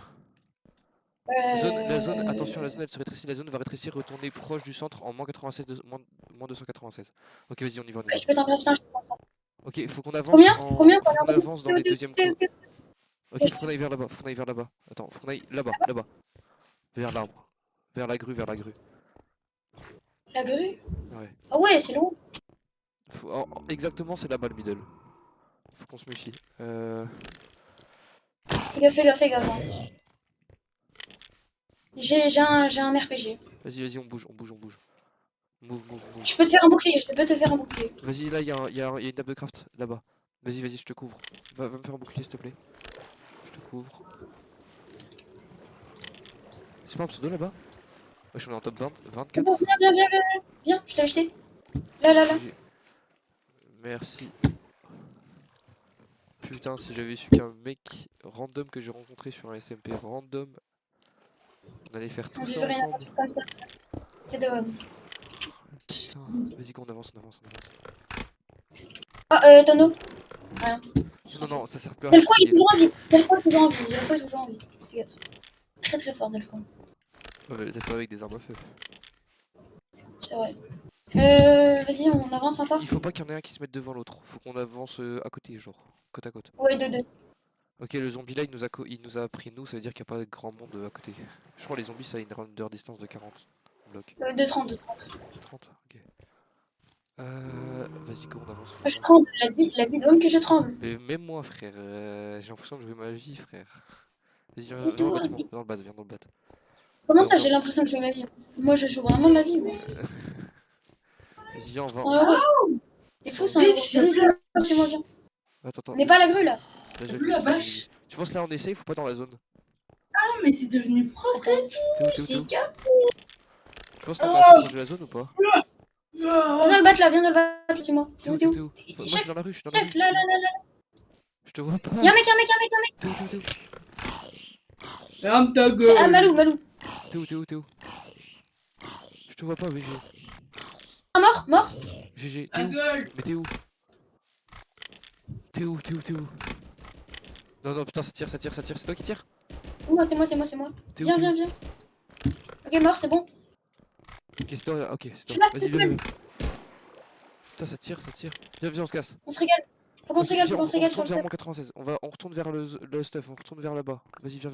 Euh... Attention, la zone elle se rétrécit, la zone va rétrécir, retourner proche du centre en moins 96, moins 296. Ok, vas-y, on y va. Ouais, je peux t'en crafter un, je peux t'en crafter Ok, Ok, faut qu'on avance Combien en... Combien faut qu'on avance dans les deuxièmes coups. Ok, faut qu'on aille vers là-bas, faut qu'on aille vers là-bas. Attends, faut qu'on aille là-bas, là-bas. Vers l'arbre. Vers la grue, vers la grue. La grue? Ouais. Ah ouais, c'est long. Exactement, c'est là-bas le middle. Faut qu'on se méfie. Fais gaffe, hein. J'ai un RPG. Vas-y, on bouge. Move. Je peux te faire un bouclier, je peux te faire un bouclier. Vas-y, là, y a une table de craft, là-bas. Vas-y, je te couvre. Va me faire un bouclier, s'il te plaît. Je te couvre. C'est pas un pseudo là-bas? Wesh, on est en top 24. Bon, viens, je t'ai acheté. Là. Merci. Putain, si j'avais su qu'un mec random que j'ai rencontré sur un SMP random, on allait faire tout On ça vivrait ensemble. n'importe comme ça. C'est de homme. Putain, vas-y, qu'on avance. Ah, tonneau. Rien. Non, ça sert plus à Zelfro, il est rien. toujours en vie. Zelfro est toujours en vie. Fais gaffe. Très fort, Zelfro. Ouais, mais peut-être pas avec des armes à feu. C'est vrai. Vas-y, on avance encore. Il faut pas qu'il y en ait un qui se mette devant l'autre. Faut qu'on avance à côté, genre. Côte à côte. Ouais, deux. Ok, le zombie là, il nous a pris nous, ça veut dire qu'il n'y a pas grand monde à côté. Je crois que les zombies, ça a une render distance de 40 blocs. 2,30. 30, ok. Vas-y, go, on avance. Je tremble, la vie d'homme que je tremble. Mais même moi, frère, j'ai l'impression de jouer ma vie, frère. Vas-y, viens Mais dans le toi, bâtiment, viens dans le bat. Comment Non, ça, non. j'ai l'impression de jouer ma vie? Moi, je joue vraiment ma vie. Mais... Vas-y, viens, on va. 100 euros. Il faut 100 euros. Vas-y, c'est moi, viens. Attends. On n'est pas à la grue, là. Là, Vu la vache. Tu penses là on est safe ou pas dans la zone? Ah, mais c'est devenu propre. Attends. T'es où? Tu penses là on est assez proche de la zone ou pas? Viens dans le bat, là, c'est moi. T'es où? Moi je suis dans la rue, Chef, là. Je te vois pas. Y'a un mec. T'es où? Ferme ta gueule. Ah, Malou. T'es où? Je te vois pas, BG. Ah, mort. GG, Ta gueule. Mais t'es où? Non, putain, ça tire, c'est toi qui tire? C'est moi. T'es où? Viens. Ok, mort, c'est bon. Ok, c'est toi, ok, c'est Je toi. suis Vas-y, là, viens. Putain, ça tire. Viens, on se casse. On se régale. Faut qu'on se régale sur On le retourne serveur. vers mon 96. On retourne vers le stuff, on retourne vers là-bas. Vas-y, viens.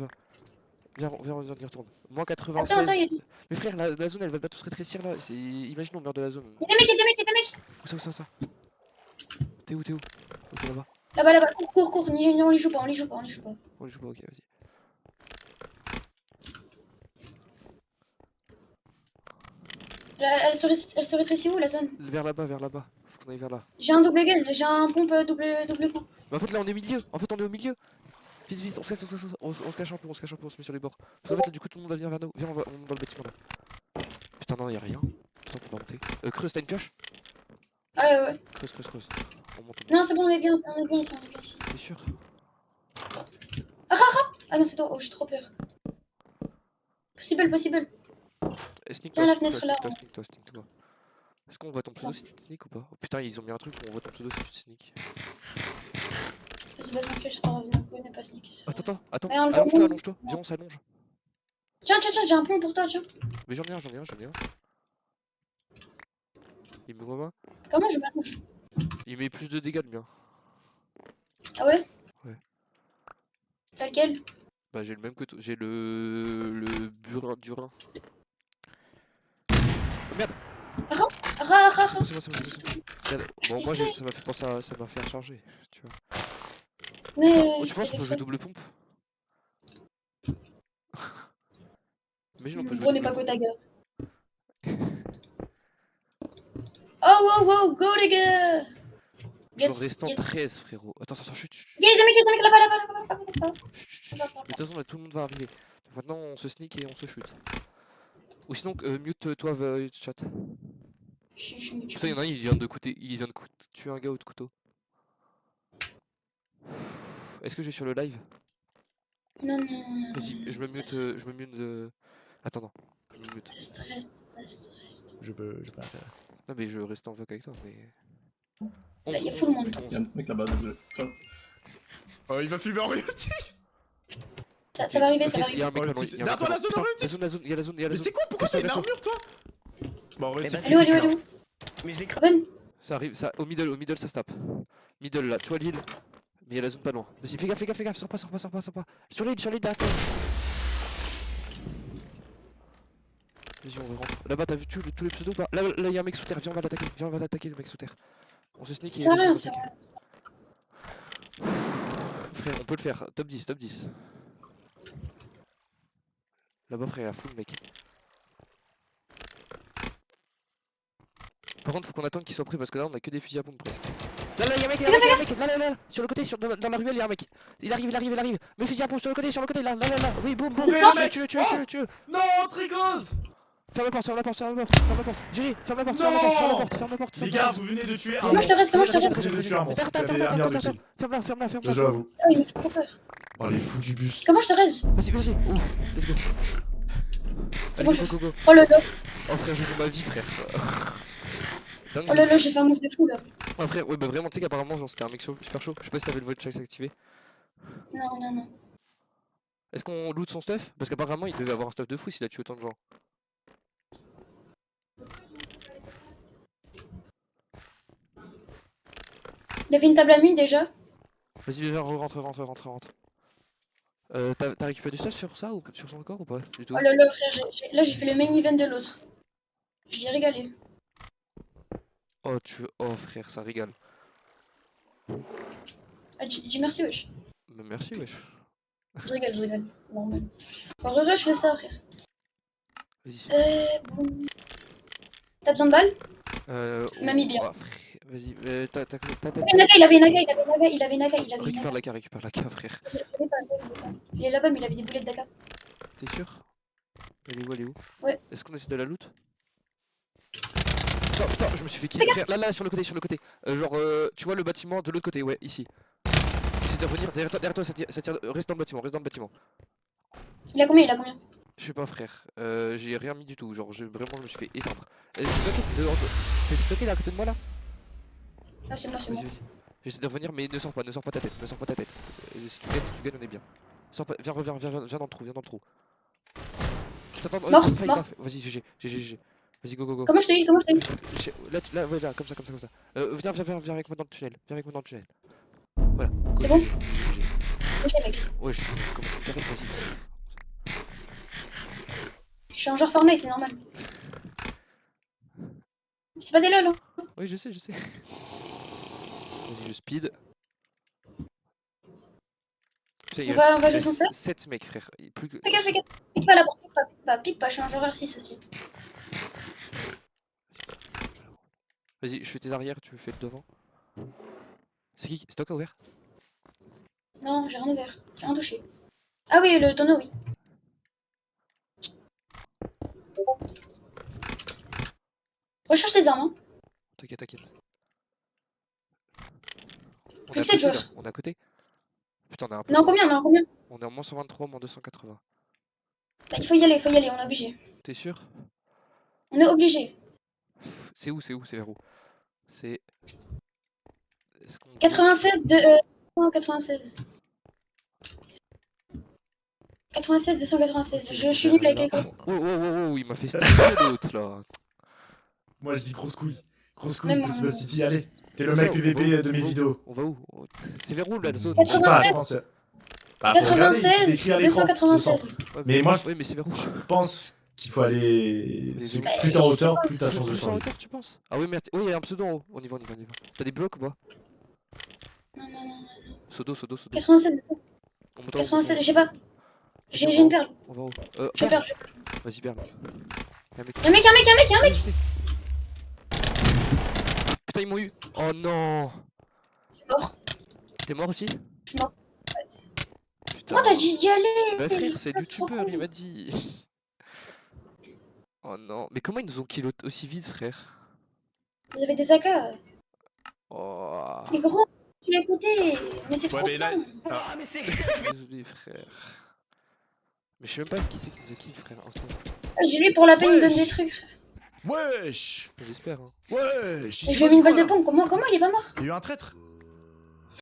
Viens, on y retourne. Moins 96. Attends, il y a Mais frère, la zone elle va bientôt se rétrécir là. Imagine on meurt de la zone. des mecs. Où ça? T'es où? Ok, là-bas. Là-bas. Cours. On les joue pas. On les joue pas, ok, vas-y. Elle se rétrécit où, la zone? Vers là-bas. Faut qu'on aille vers là. J'ai un double gun, j'ai un pompe double coup. Mais en fait là on est au milieu. Vite, on se cache un peu, on se met sur les bords. Parce qu'en fait là du coup tout le monde va venir vers nous. Viens, on monte dans le bâtiment là. Putain, non, y'a rien. Putain, on va monter. Creuse, t'as une pioche? Ah ouais. Creuse. On monte. Non, c'est bon, on est bien ici. T'es sûr? Ah non, c'est toi. Oh, j'ai trop peur. Possible. Sneak Viens à la fenêtre là. toi. Est-ce qu'on voit ton pseudo si tu te sneak ou pas? Oh putain, ils ont mis un truc où on voit ton pseudo si tu te sneak. C'est pas tranquille, je serai revenu. On n'est pas sneak. Attends. Ouais, on le Allonge-toi. Viens, on s'allonge. Tiens, j'ai un pont pour toi, tiens. Mais j'en ai un. Il me voit. Comment je m'allonge? Il met plus de dégâts le mien. Ah ouais? Ouais. T'as lequel? Bah j'ai le même que toi. J'ai le burin du rein. Oh, merde! C'est moi. Regarde. Bon, moi ça m'a fait penser à. Ça m'a fait recharger. Tu vois. Mais. Oh, tu penses qu'on peut jouer double pompe? Imagine on peut jouer Gros n'est double pas pompe. Gotaga. Oh, wow, go les gars! Genre restant 13 frérot. Attends, chut. Il y a des mecs là-bas. Chut. Mais de toute façon là tout le monde va arriver. Donc maintenant on se sneak et on se shoot. Ou sinon mute toi chat. Je suis mute. Putain y'en a un il vient de tuer un gars au couteau. Est-ce que je vais sur le live? Non. Vas-y, je me mute. Attends, non. Je me mute. Reste. Je peux pas faire. Non mais je reste en voc avec toi mais. Là, il y a full monde. Il y a un mec là-bas, désolé. Ciao. Oh, il va fumer en Ryotix. Ça va arriver, Il y a un mec Ryotix. il y a un Derrière toi, la zone en Putain, Ryotix. il y a la zone. Mais c'est quoi? Pourquoi t'as une armure, toi? Bon, Ryotix, bah, c'est Allô. Mais je l'ai Bonne. Ça arrive, ça, au middle ça se tape. Middle là, tu vois l'île. Mais il y a la zone pas loin. Vas-y, fais gaffe, sors pas. Sur l'île derrière toi. Vas-y, on rentre. Là-bas, t'as vu tous les pseudos ou pas? Là, il y a un mec sous terre, viens, on va l'attaquer le mec sous terre. On se sneak et C'est rien, vas-y, c'est on rien. l'attaque. Frère, on peut le faire, top 10. Là-bas, frère, à full mec. Par contre, faut qu'on attende qu'il soit pris parce que là, on a que des fusils à pompe presque. Là, y'a un mec, là, sur le côté, dans la ruelle, y'a un mec. Il arrive. Mais fusil à pompe sur le côté, là. Oui, boum. Courez, Oh, mec. tu. Non, Trigos. Ferme la porte. Jerry, ferme la porte. Les gars, vous venez de tuer un Comment je te reste, comment je te reste? Vous venez de tuer un monstre. Vous avez un de kill. Ferme-la. Bien joué à vous. Oh, il me fait trop peur. Oh, les fous du bus. Comment je te reste? Vas-y. Let's go. C'est bon, Allez, je... go. Oh là là, Oh frère, je joue ma vie, frère. Dingue. oh là là, j'ai fait un move de fou là. Oh frère, ouais, bah vraiment, tu sais qu'apparemment, genre, c'était un mec super chaud. Je sais pas si t'avais le vote check activé. Non. Est-ce qu'on loot son stuff? Parce qu'apparemment, il devait avoir un stuff de fou s'il a tué autant de gens. Il avait une table à mine déjà. Vas-y, viens, rentre. T'as récupéré du stuff sur ça ou sur son corps ou pas? Du tout. Oh là là, frère, là j'ai fait le main event de l'autre. Je l'ai régalé. Oh frère, ça régale. Ah, dis merci, wesh. Mais merci, wesh. Je rigole. Normal. En vrai, je fais ça, frère. Vas-y. Bon. T'as besoin de balles? Il m'a mis bien. Oh, frère, vas-y, t'as. Il avait Naga. Récupère la K, frère. Il est là-bas, mais il avait des boulettes d'Aka. T'es sûr? Elle est où? Ouais. Est-ce qu'on essaie de la loot? Putain, je me suis fait kill. Frère, là, sur le côté. Tu vois le bâtiment de l'autre côté, ouais, ici. Essaie de revenir derrière toi, ça tire. Reste dans le bâtiment. Il a combien? Je sais pas, frère. J'ai rien mis du tout. Genre, je me suis fait éteindre. C'est toi qui est à côté de moi là? Ah, c'est moi. Vas-y. J'essaie de revenir, mais ne sors pas ta tête. Si tu gagnes, on est bien. Sors pas, viens dans le trou. T'attends, Mort. Vas-y, GG. Vas-y, go. Comment je t'ai eu? Là, ouais, là, comme ça. Viens avec moi dans le tunnel. Voilà. C'est bon? GG. Ok, mec. Ouais, vas-y. Je suis un genre Fortnite, c'est normal. C'est pas des lol, hein. Oui, je sais. Vas-y, je speed. Putain, il On va reste jouer son 7 mecs, frère. Plus que... Fais gaffe. Pique pas la porte, pique pas, je suis un genre R6 aussi. Vas-y, je fais tes arrières, tu fais le devant. C'est qui? C'est toi qui a ouvert? Non, j'ai rien ouvert, j'ai rien touché. Ah oui, le tonneau, oui. Recherche tes armes, hein. T'inquiète. Plus que 7 joueurs. On est à côté. Putain, on est un peu. On est en combien? On est en moins 123, moins 280. Bah, il faut y aller, on est obligé. T'es sûr? On est obligé. C'est où? C'est vers où? C'est... 96 de... Non, 96. 96, 296. Je suis nul avec les gars. Oh, il m'a fait staffer l'autre là. Moi, je dis grosse couille. Même Possible City, allez. T'es le mec PVP de mes vidéos. On va où? C'est vers où la zone? Je sais pas, je pense. Bah, faut regarder, c'est écrit à l'écran. 296. Mais moi, Ouais, mais c'est vers où? je pense qu'il faut aller. Mais Plus t'es en hauteur, plus t'as chance de Plus en survivre. hauteur, tu penses? Ah oui, merde. Oui, il y a un pseudo en haut. On y va. T'as des blocs ou pas? Non. Sodo. 96, On monte en haut. 96, j'ai pas. J'ai une perle. On va où? J'ai perle. Vas-y, Berle. Y'a un mec. Putain, ils m'ont eu. Oh non. Je suis mort. T'es mort aussi? Je suis mort. Putain. Pourquoi t'as dit d'y aller? Bah frère, c'est youtubeur, il m'a dit. Oh non. Mais comment ils nous ont kill aussi vite, frère? Vous avez des AK. Oh. Mais gros, tu l'as écouté. On était trop mais là- bien. Ah, mais c'est. Désolé, frère. Mais je sais même pas qui c'est qui nous a kill, frère. Instant. J'ai lui pour la peine, il donne Wesh. des trucs. Wesh. J'espère. Hein. Wesh. J'ai mis une balle de pompe. Comment il est pas mort? Il y a eu un traître.